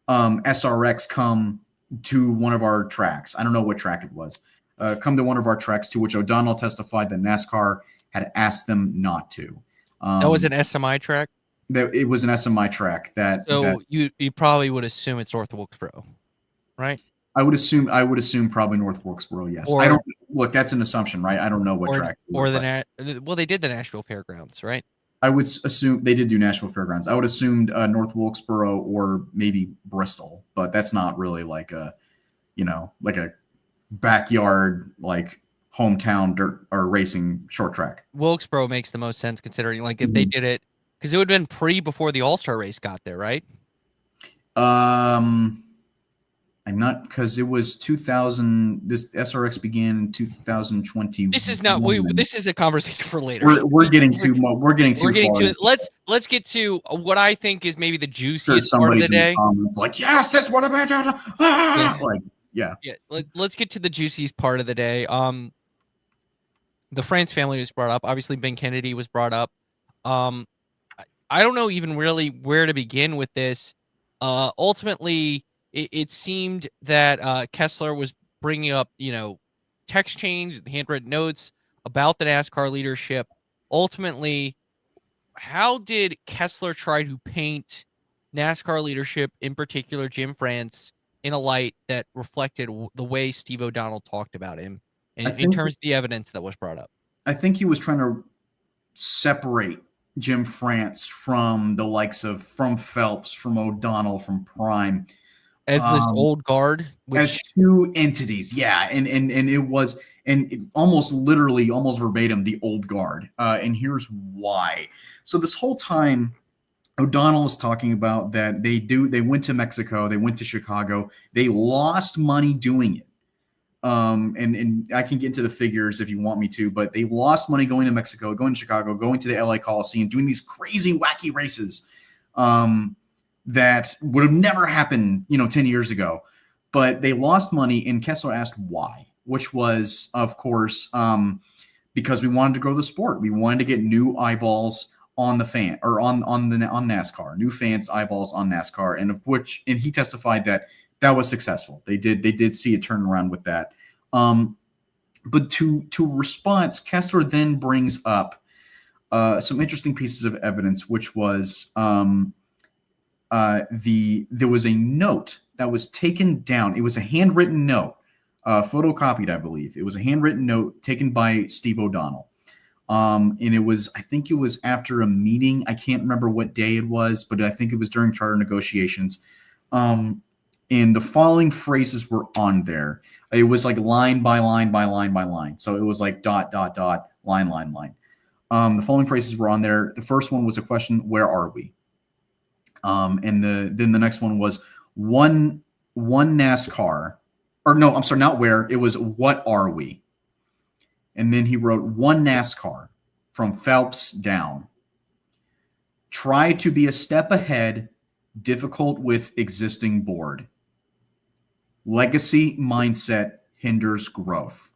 SRX come to one of our tracks? I don't know what track it was. Come to one of our tracks, to which O'Donnell testified that NASCAR had asked them not to.
That was an SMI track?
It was an SMI track.
You probably would assume it's North Wilkesboro, right?
I would assume probably North Wilkesboro. Yes. I don't look. That's an assumption, right? I don't know what track.
They did the Nashville Fairgrounds, right?
I would assume they did do Nashville Fairgrounds. I would assume North Wilkesboro or maybe Bristol, but that's not really like a backyard, like hometown dirt or racing short track.
Wilkesboro makes the most sense, considering like if they did it, because it would have been before the All-Star race got there, right?
I'm not, because it was 2000. This SRX began in 2020.
This is not. This is a conversation for later.
We're getting too far.
Let's get to what I think is maybe the juiciest part of the day.
Like, yes, that's what I'm at. Yeah.
Let's get to the juiciest part of the day. The France family was brought up. Obviously, Ben Kennedy was brought up. I don't know even really where to begin with this. Ultimately, it seemed that Kessler was bringing up, text chains, handwritten notes about the NASCAR leadership. Ultimately, how did Kessler try to paint NASCAR leadership, in particular Jim France, in a light that reflected the way Steve O'Donnell talked about him in terms of the evidence that was brought up?
I think he was trying to separate Jim France from the likes of Phelps, from O'Donnell, from Prime.
As this old guard?
As two entities, yeah. And it was, almost literally, almost verbatim, the old guard. And here's why. So this whole time, O'Donnell was talking about that they went to Mexico, they went to Chicago, they lost money doing it. And I can get into the figures if you want me to, but they lost money going to Mexico, going to Chicago, going to the LA Coliseum, doing these crazy, wacky races that would have never happened, 10 years ago. But they lost money, and Kessler asked why, which was, of course, because we wanted to grow the sport. We wanted to get new eyeballs on the fan, or on NASCAR, new fans, eyeballs on NASCAR, and he testified that was successful. They did see a turnaround with that. But to response, Kessler then brings up some interesting pieces of evidence, which was there was a note that was taken down. It was a handwritten note, photocopied, I believe. It was a handwritten note taken by Steve O'Donnell. And I think it was after a meeting. I can't remember what day it was, but I think it was during charter negotiations. And the following phrases were on there. It was like line by line by line by line. So it was like dot, dot, dot, line, line, line. The following phrases were on there. The first one was a question, where are we? And then the next one was one NASCAR. Or no, I'm sorry, not where. It was what are we? And then he wrote one NASCAR from Phelps down. Try to be a step ahead, difficult with existing board. Legacy mindset hinders growth.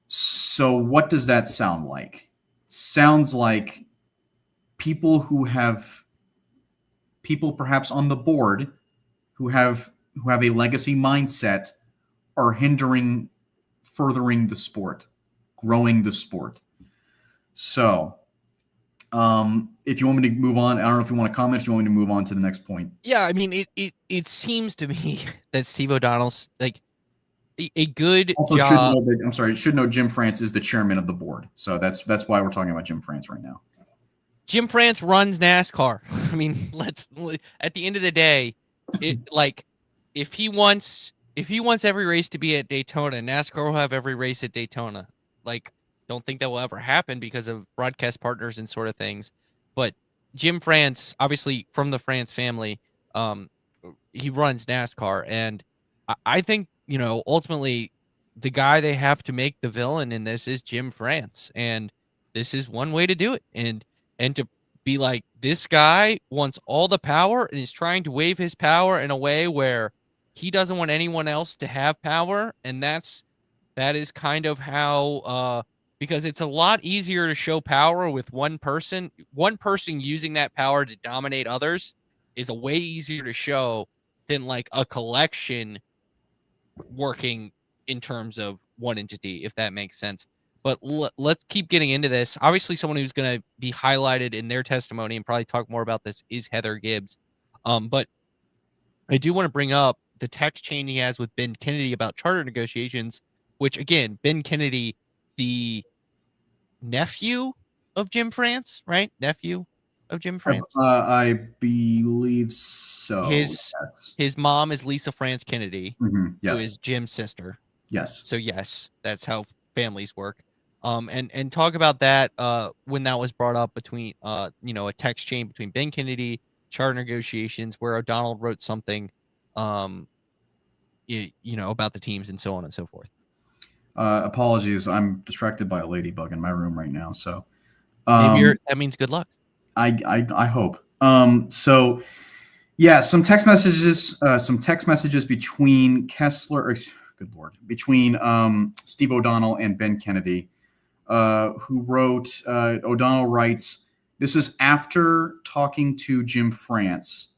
So what does that sound like? Sounds like people perhaps on the board who have a legacy mindset are hindering furthering the sport, growing the sport. So if you want me to move on, I don't know if you want to comment, if you want me to move on to the next point.
Yeah, I mean, it seems to me that Steve O'Donnell's like a good
Also,
job.
should know Jim France is the chairman of the board. So that's why we're talking about Jim France right now.
Jim France runs NASCAR. I mean, at the end of the day, if he wants every race to be at Daytona, NASCAR will have every race at Daytona. Like, don't think that will ever happen because of broadcast partners and sort of things. But Jim France, obviously from the France family, he runs NASCAR, and I think, ultimately the guy they have to make the villain in this is Jim France, and this is one way to do it. And to be like, this guy wants all the power and is trying to wave his power in a way where he doesn't want anyone else to have power, and that is kind of how because it's a lot easier to show power with one person using that power to dominate others is a way easier to show than like a collection working in terms of one entity, if that makes sense. But let's keep getting into this. Obviously, someone who's going to be highlighted in their testimony and probably talk more about this is Heather Gibbs. But I do want to bring up the text chain he has with Ben Kennedy about charter negotiations, which, again, Ben Kennedy, the nephew of Jim France, right? Nephew of Jim France.
I believe so.
His mom is Lisa France Kennedy,
yes.
who is Jim's sister.
Yes.
So yes, that's how families work. And talk about that when that was brought up between a text chain between Ben Kennedy, charter negotiations, where O'Donnell wrote something about the teams and so on and so forth.
Apologies, I'm distracted by a ladybug in my room right now. So
maybe that means good luck.
I hope. So yeah, some text messages between between Steve O'Donnell and Ben Kennedy, who wrote, O'Donnell writes, this is after talking to Jim France.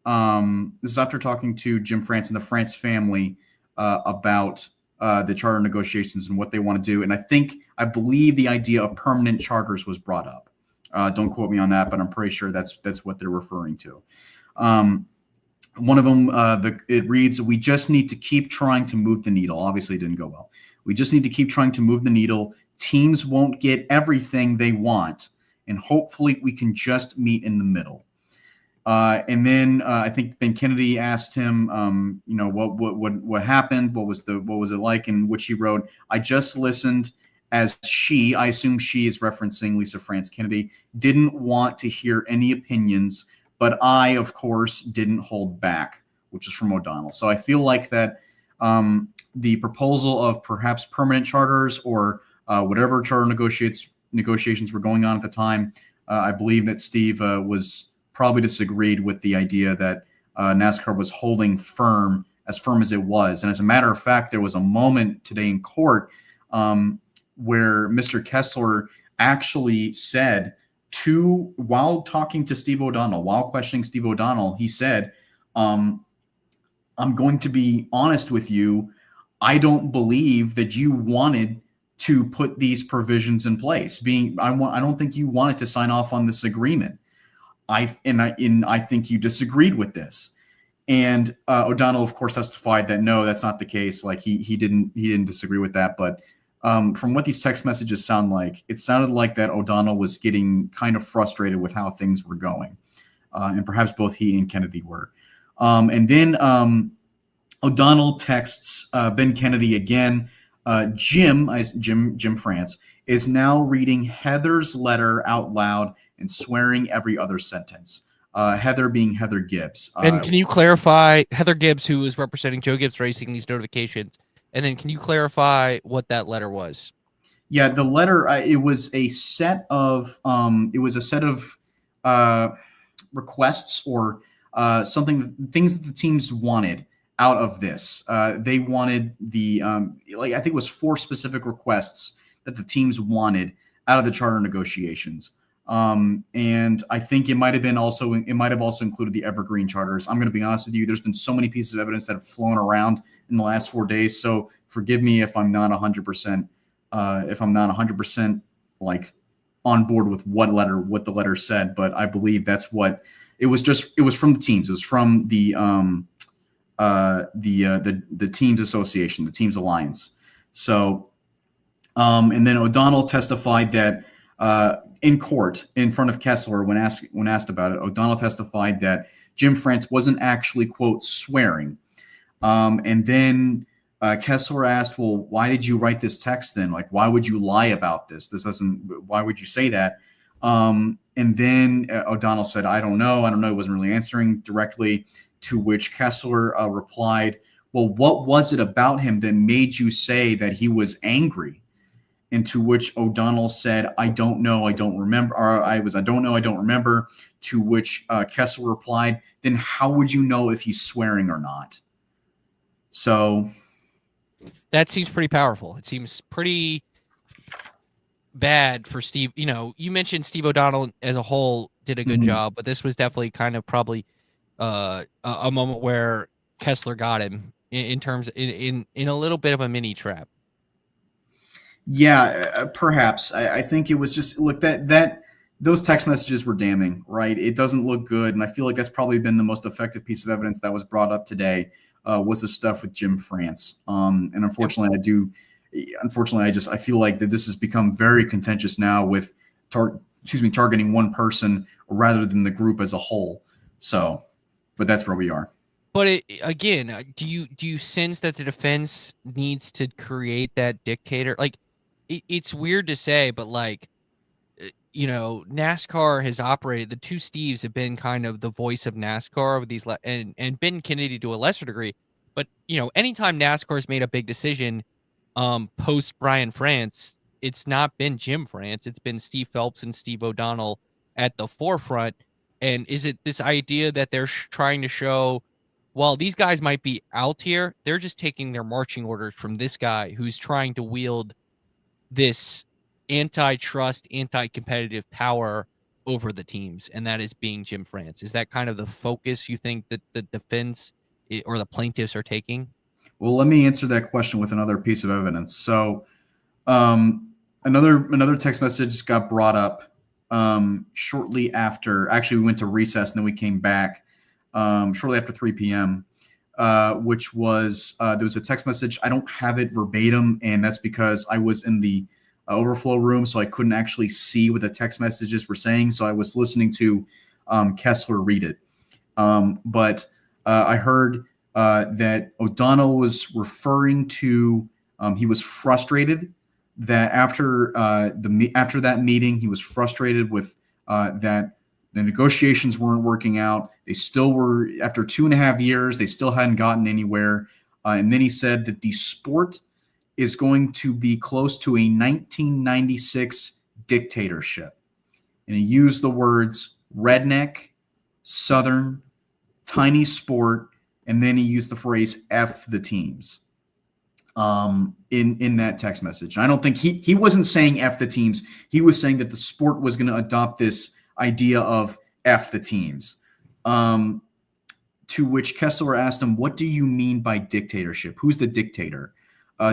This is after talking to Jim France and the France family about the charter negotiations and what they want to do. And I believe the idea of permanent charters was brought up. Don't quote me on that, but I'm pretty sure that's what they're referring to. One of them, it reads, we just need to keep trying to move the needle. Obviously, it didn't go well. We just need to keep trying to move the needle. Teams won't get everything they want, and hopefully we can just meet in the middle. And then I think Ben Kennedy asked him, what happened? What was it like? In which he wrote, I just listened as I assume she is referencing Lisa France Kennedy, didn't want to hear any opinions, but I, of course, didn't hold back, which is from O'Donnell. So I feel like that the proposal of perhaps permanent charters or whatever charter negotiations were going on at the time, I believe that Steve was probably disagreed with the idea that NASCAR was holding firm as it was. And as a matter of fact, there was a moment today in court where Mr. Kessler actually said while talking to Steve O'Donnell, while questioning Steve O'Donnell, he said, I'm going to be honest with you. I don't believe that you wanted to put these provisions in place. I don't think you wanted to sign off on this agreement. I think you disagreed with this. And O'Donnell, of course, testified that no, that's not the case. Like he didn't disagree with that. But from what these text messages sound like, it sounded like that O'Donnell was getting kind of frustrated with how things were going, and perhaps both he and Kennedy were. And then O'Donnell texts Ben Kennedy again. Jim France is now reading Heather's letter out loud and swearing every other sentence. Heather being Heather Gibbs.
And can you clarify Heather Gibbs, who is representing Joe Gibbs Racing, these notifications? And then can you clarify what that letter was?
Yeah, the letter, it was a set of requests or things that the teams wanted out of this. They wanted the I think it was 4 specific requests that the teams wanted out of the charter negotiations. And I think it might have also included the evergreen charters. I'm going to be honest with you. There's been so many pieces of evidence that have flown around in the last 4 days. So forgive me if I'm not 100%, like on board with what the letter said, but I believe that's what it was. It was from the teams. It was from the teams association, the teams alliance. So, and then O'Donnell testified that, in court in front of Kessler when asked about it, O'Donnell testified that Jim France wasn't actually, quote, swearing. And then Kessler asked, well, why did you write this text then? Like, why would you lie about this? Why would you say that? And then O'Donnell said, I don't know. He wasn't really answering directly, to which Kessler replied, well, what was it about him that made you say that he was angry? And to which O'Donnell said, I don't know, I don't remember. Or I don't know, I don't remember. To which Kessler replied, then how would you know if he's swearing or not? So
that seems pretty powerful. It seems pretty bad for Steve. You know, you mentioned Steve O'Donnell as a whole did a good job, but this was definitely kind of probably a moment where Kessler got him in terms in a little bit of a mini trap.
Yeah, perhaps. I think it was just, look, that those text messages were damning, right? It doesn't look good, and I feel like that's probably been the most effective piece of evidence that was brought up today, was the stuff with Jim France. And unfortunately, I feel like that this has become very contentious now with targeting one person rather than the group as a whole. So, but that's where we are.
But again, do you sense that the defense needs to create that dictator? Like, it's weird to say, but like, you know, NASCAR has operated. The two Steves have been kind of the voice of NASCAR over these, and Ben Kennedy to a lesser degree. But you know, anytime NASCAR has made a big decision, post Brian France, it's not been Jim France. It's been Steve Phelps and Steve O'Donnell at the forefront. And is it this idea that they're trying to show, well, these guys might be out here, they're just taking their marching orders from this guy who's trying to wield this antitrust, anti-competitive power over the teams, and that is being Jim France? Is that kind of the focus you think that the defense or the plaintiffs are taking?
Well, let me answer that question with another piece of evidence. So, another text message got brought up shortly after. Actually, we went to recess and then we came back shortly after 3 p.m., which was there was a text message. I don't have it verbatim, and that's because I was in the overflow room, so I couldn't actually see what the text messages were saying. So I was listening to Kessler read it. But I heard that O'Donnell was referring to he was frustrated that after that meeting, he was frustrated with that the negotiations weren't working out. They still were, after 2.5 years, they still hadn't gotten anywhere. And then he said that the sport is going to be close to a 1996 dictatorship. And he used the words redneck, Southern, tiny sport, and then he used the phrase F the teams in that text message. And I don't think he wasn't saying F the teams. He was saying that the sport was going to adopt this idea of F the teams. To which Kessler asked him, what do you mean by dictatorship? Who's the dictator?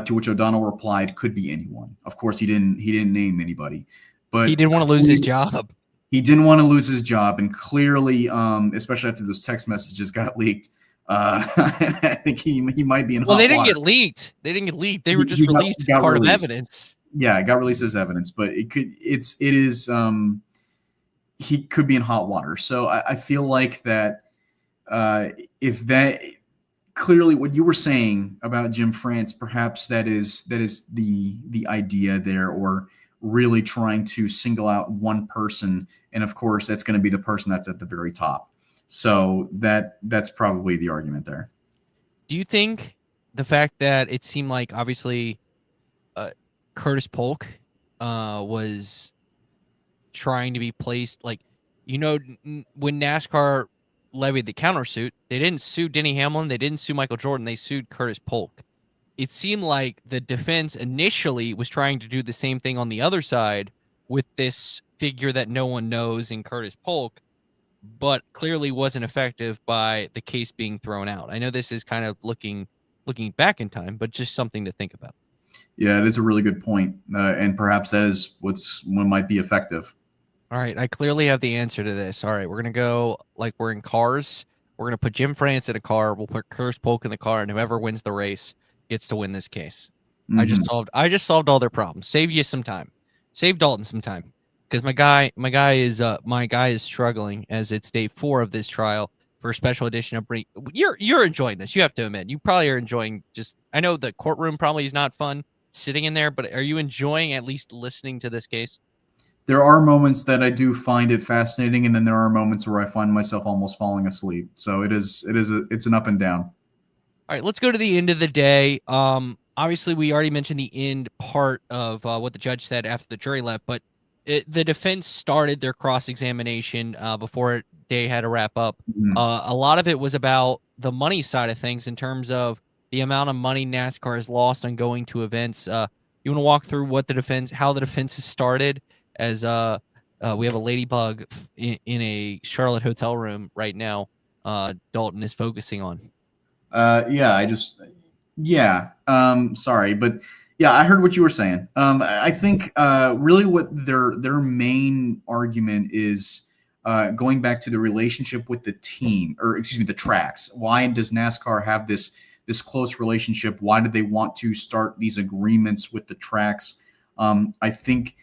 To which O'Donnell replied, could be anyone. Of course, he didn't name anybody. But
he didn't want to lose his job.
He didn't want to lose his job. And clearly, especially after those text messages got leaked, I think he might be in hot water.
Well, they didn't get leaked. They were just released as part of evidence.
Yeah, it got released as evidence, but he could be in hot water. So I feel like that if that clearly what you were saying about Jim France, perhaps that is the idea there, or really trying to single out one person. And of course, that's going to be the person that's at the very top. So that's probably the argument there.
Do you think the fact that it seemed like obviously Curtis Polk was trying to be placed, like, you know, when NASCAR levied the countersuit. They didn't sue Denny Hamlin. They didn't sue Michael Jordan. They sued Curtis Polk. It seemed like the defense initially was trying to do the same thing on the other side with this figure that no one knows in Curtis Polk, but clearly wasn't effective by the case being thrown out. I know this is kind of looking back in time, but just something to think about.
Yeah, it is a really good point, and perhaps that is what might be effective.
All right, I clearly have the answer to this. All right, we're gonna go like we're in cars. We're gonna put Jim France in a car. We'll put Curtis Polk in the car, and whoever wins the race gets to win this case.
Mm-hmm.
I just solved all their problems. Save you some time. Save Dalton some time, because my guy is struggling as it's day 4 of this trial for a special edition of Bring. You're enjoying this. You have to admit, you probably are enjoying. Just I know the courtroom probably is not fun sitting in there, but are you enjoying at least listening to this case?
There are moments that I do find it fascinating, and then there are moments where I find myself almost falling asleep. So it's an up and down.
All right, let's go to the end of the day. Obviously, we already mentioned the end part of what the judge said after the jury left, but the defense started their cross-examination before they had to wrap up.
Mm-hmm.
A lot of it was about the money side of things in terms of the amount of money NASCAR has lost on going to events. You want to walk through how the defense has started? As we have a ladybug in a Charlotte hotel room right now. Dalton is focusing on.
Sorry, but yeah, I heard what you were saying. I think really what their main argument is going back to the relationship with the team, or excuse me, the tracks. Why does NASCAR have this close relationship? Why do they want to start these agreements with the tracks? I think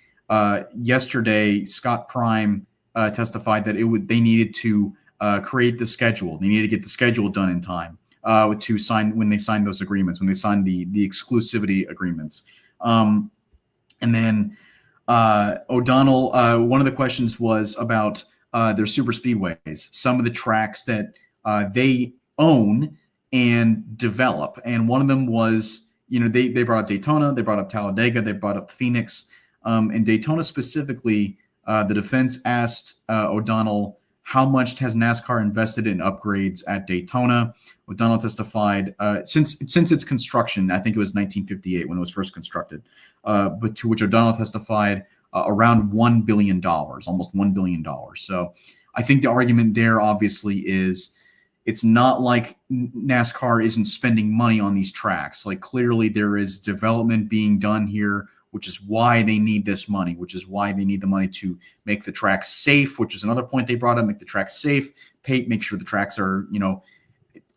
yesterday Scott Prime testified that they needed to create the schedule. They needed to get the schedule done in time to sign when they signed those agreements, when they signed the exclusivity agreements. And then O'Donnell, one of the questions was about their super speedways, some of the tracks that they own and develop. And one of them was, they brought up Daytona, they brought up Talladega, they brought up Phoenix. In Daytona specifically, the defense asked O'Donnell, how much has NASCAR invested in upgrades at Daytona? O'Donnell testified, since its construction, I think it was 1958 when it was first constructed, but to which O'Donnell testified around $1 billion, almost $1 billion. So I think the argument there obviously is it's not like NASCAR isn't spending money on these tracks. Like clearly there is development being done here, which is why they need this money, which is why they need the money to make the tracks safe, which is another point they brought up, make the tracks safe, make sure the tracks are,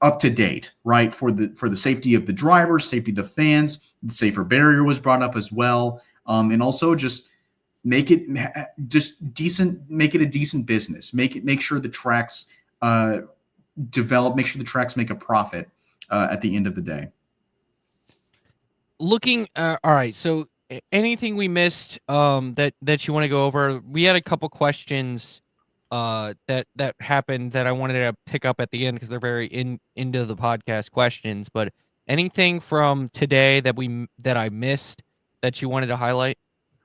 up to date, right? For the safety of the drivers, safety of the fans, the safer barrier was brought up as well. And also just make it decent, make it a decent business, make sure the tracks develop, make sure the tracks make a profit at the end of the day.
Looking, all right. So anything we missed that you want to go over? We had a couple questions that happened that I wanted to pick up at the end because they're very into the podcast questions. But anything from today that I missed that you wanted to highlight?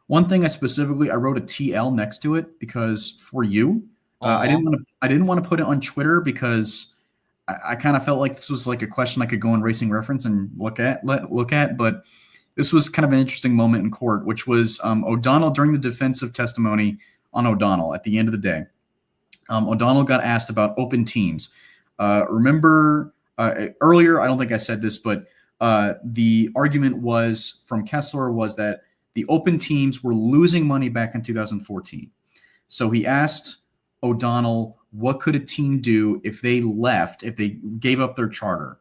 One thing I wrote a TL next to it because for you, I didn't want to put it on Twitter because I kind of felt like this was like a question I could go on Racing Reference and look at, but this was kind of an interesting moment in court, which was O'Donnell during the defensive testimony on O'Donnell at the end of the day. O'Donnell got asked about open teams. Remember earlier, I don't think I said this, but the argument was from Kessler was that the open teams were losing money back in 2014. So he asked O'Donnell, what could a team do if they left, if they gave up their charter?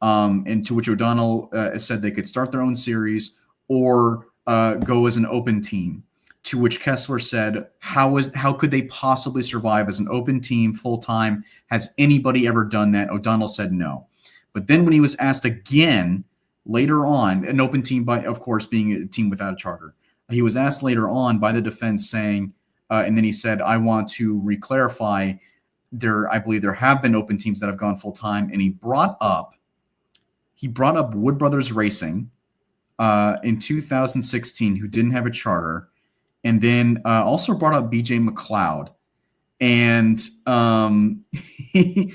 And to which O'Donnell said they could start their own series or go as an open team. To which Kessler said, how could they possibly survive as an open team full-time? Has anybody ever done that? O'Donnell said no. But then when he was asked again later on, an open team by, of course, being a team without a charter, he was asked later on by the defense saying, and then he said, I want to reclarify, I believe there have been open teams that have gone full-time. And he brought up Wood Brothers Racing in 2016, who didn't have a charter, and then also brought up BJ McLeod. And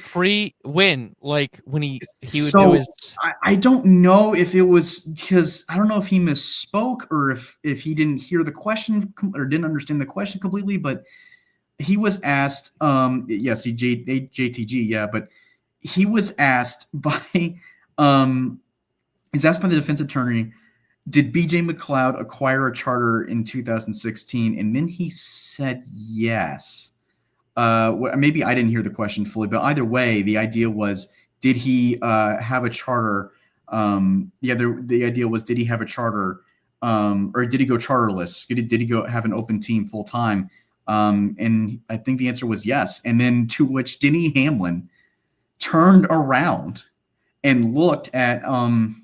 Pre-win, like when he would do
so
his.
I don't know if it was because I don't know if he misspoke or if he didn't hear the question or didn't understand the question completely, but he was asked, yes, JTG, yeah, but he was asked by, he's asked by the defense attorney, did BJ McLeod acquire a charter in 2016? And then he said yes. Maybe I didn't hear the question fully, but either way, the idea was, did he have a charter? The idea was, did he have a charter, or did he go charterless? Did he go have an open team full time? And I think the answer was yes. And then to which Denny Hamlin turned around and looked at, I'm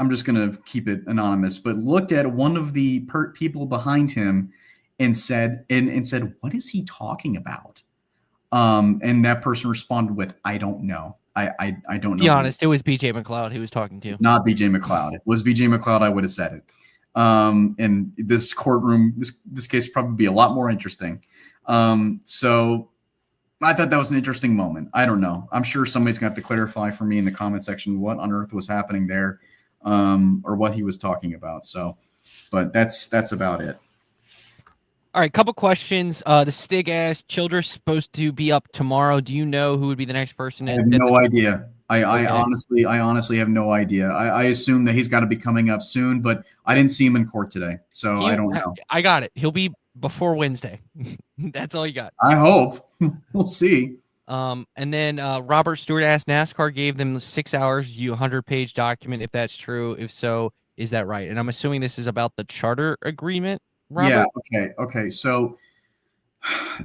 just going to keep it anonymous, but looked at one of the people behind him and said, what is he talking about? And that person responded with, I don't know. I don't know.
Be honest, it was BJ McLeod he was talking to.
Not BJ McLeod. If it was BJ McLeod, I would have said it. And this courtroom, this case would probably be a lot more interesting. So I thought that was an interesting moment. I don't know. I'm sure somebody's going to have to clarify for me in the comment section what on earth was happening there, or what he was talking about. So, but that's about it.
All right, couple questions. The Stig asked, Childress supposed to be up tomorrow. Do you know who would be the next person?
I have no idea. I honestly have no idea. I assume that he's got to be coming up soon, but I didn't see him in court today, so I don't know.
I got it. He'll be before Wednesday. That's all you got.
I hope. We'll see.
And then Robert Stewart asked, NASCAR gave them 6 hours, you 100-page document. If that's true, if so, is that right? And I'm assuming this is about the charter agreement, Robert?
Yeah. Okay. So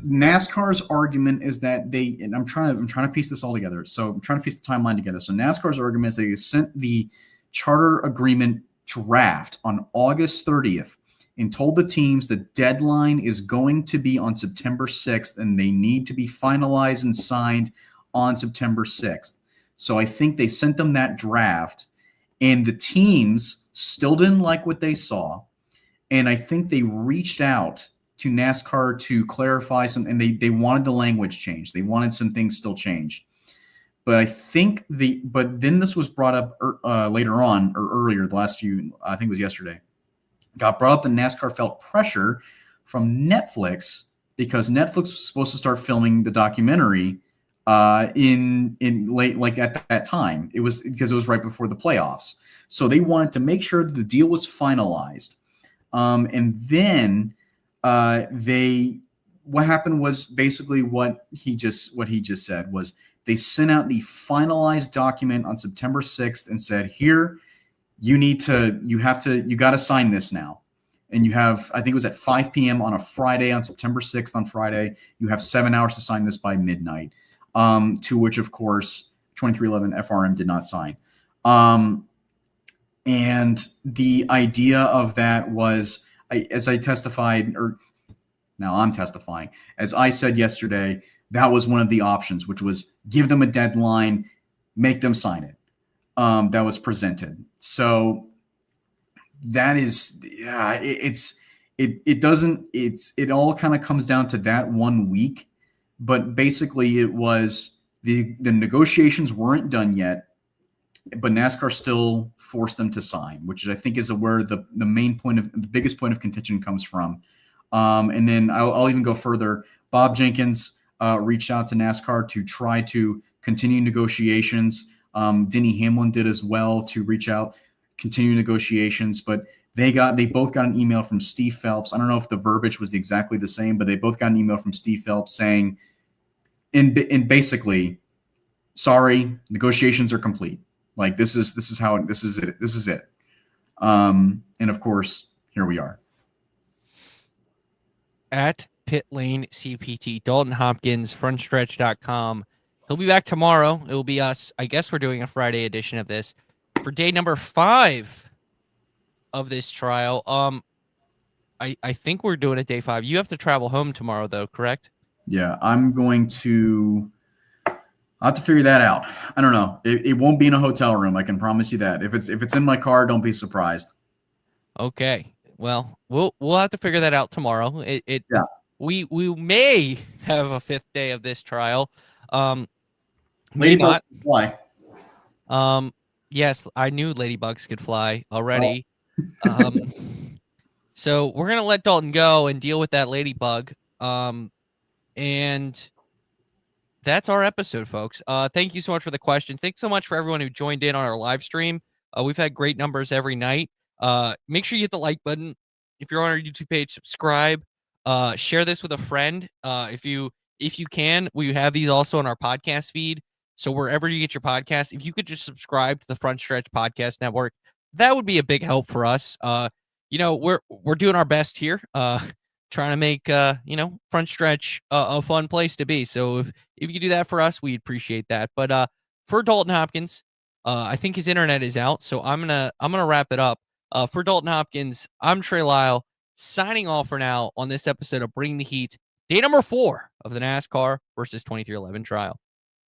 NASCAR's argument is that and I'm trying to piece this all together. So I'm trying to piece the timeline together. So NASCAR's argument is they sent the charter agreement draft on August 30th and told the teams the deadline is going to be on September 6th and they need to be finalized and signed on September 6th. So I think they sent them that draft and the teams still didn't like what they saw. And I think they reached out to NASCAR to clarify some, and they wanted the language changed. They wanted some things still changed. But I think but then this was brought up later on or earlier, the last few, I think it was yesterday, got brought up that NASCAR felt pressure from Netflix because Netflix was supposed to start filming the documentary in late, like at that time. It was because it was right before the playoffs. So they wanted to make sure that the deal was finalized. And then what happened was basically what he just said was they sent out the finalized document on September 6th and said, here, you got to sign this now. And you have, I think it was at 5 p.m. on a Friday, on September 6th on Friday, you have 7 hours to sign this by midnight. To which, of course, 2311 FRM did not sign. And the idea of that was, as I testified, or now I'm testifying, as I said yesterday, that was one of the options, which was give them a deadline, make them sign it. That was presented. So that is, yeah, it all kind of comes down to that 1 week, but basically it was the negotiations weren't done yet. But NASCAR still forced them to sign, which I think is where the biggest point of contention comes from. And then I'll even go further. Bob Jenkins reached out to NASCAR to try to continue negotiations. Denny Hamlin did as well to reach out, continue negotiations. But they both got an email from Steve Phelps. I don't know if the verbiage was exactly the same, but they both got an email from Steve Phelps saying, in basically, sorry, negotiations are complete. Like this is it. And of course, here we are.
At Pit Lane CPT, Dalton Hopkins, frontstretch.com. He'll be back tomorrow. It will be us. I guess we're doing a Friday edition of this for day number 5 of this trial. I think we're doing it day 5. You have to travel home tomorrow though, correct?
Yeah, I'll have to figure that out. I don't know. It won't be in a hotel room. I can promise you that. If it's in my car, don't be surprised.
Okay. Well, we'll have to figure that out tomorrow.
Yeah.
We may have a 5th day of this trial. May
Ladybugs
not.
can fly.
Yes, I knew ladybugs could fly already. So we're gonna let Dalton go and deal with that ladybug. And that's our episode, folks. Thank you so much for the questions. Thanks so much for everyone who joined in on our live stream. We've had great numbers every night. Make sure you hit the like button. If you're on our YouTube page, subscribe. Share this with a friend. If you can, we have these also on our podcast feed. So wherever you get your podcast, if you could just subscribe to the Front Stretch Podcast Network, that would be a big help for us. We're doing our best here. Trying to make Front Stretch a fun place to be. So if you could do that for us, we'd appreciate that. But for Dalton Hopkins, I think his internet is out, so I'm gonna wrap it up. For Dalton Hopkins, I'm Trey Lyle, signing off for now on this episode of Bring the Heat, day number 4 of the NASCAR versus 2311 trial.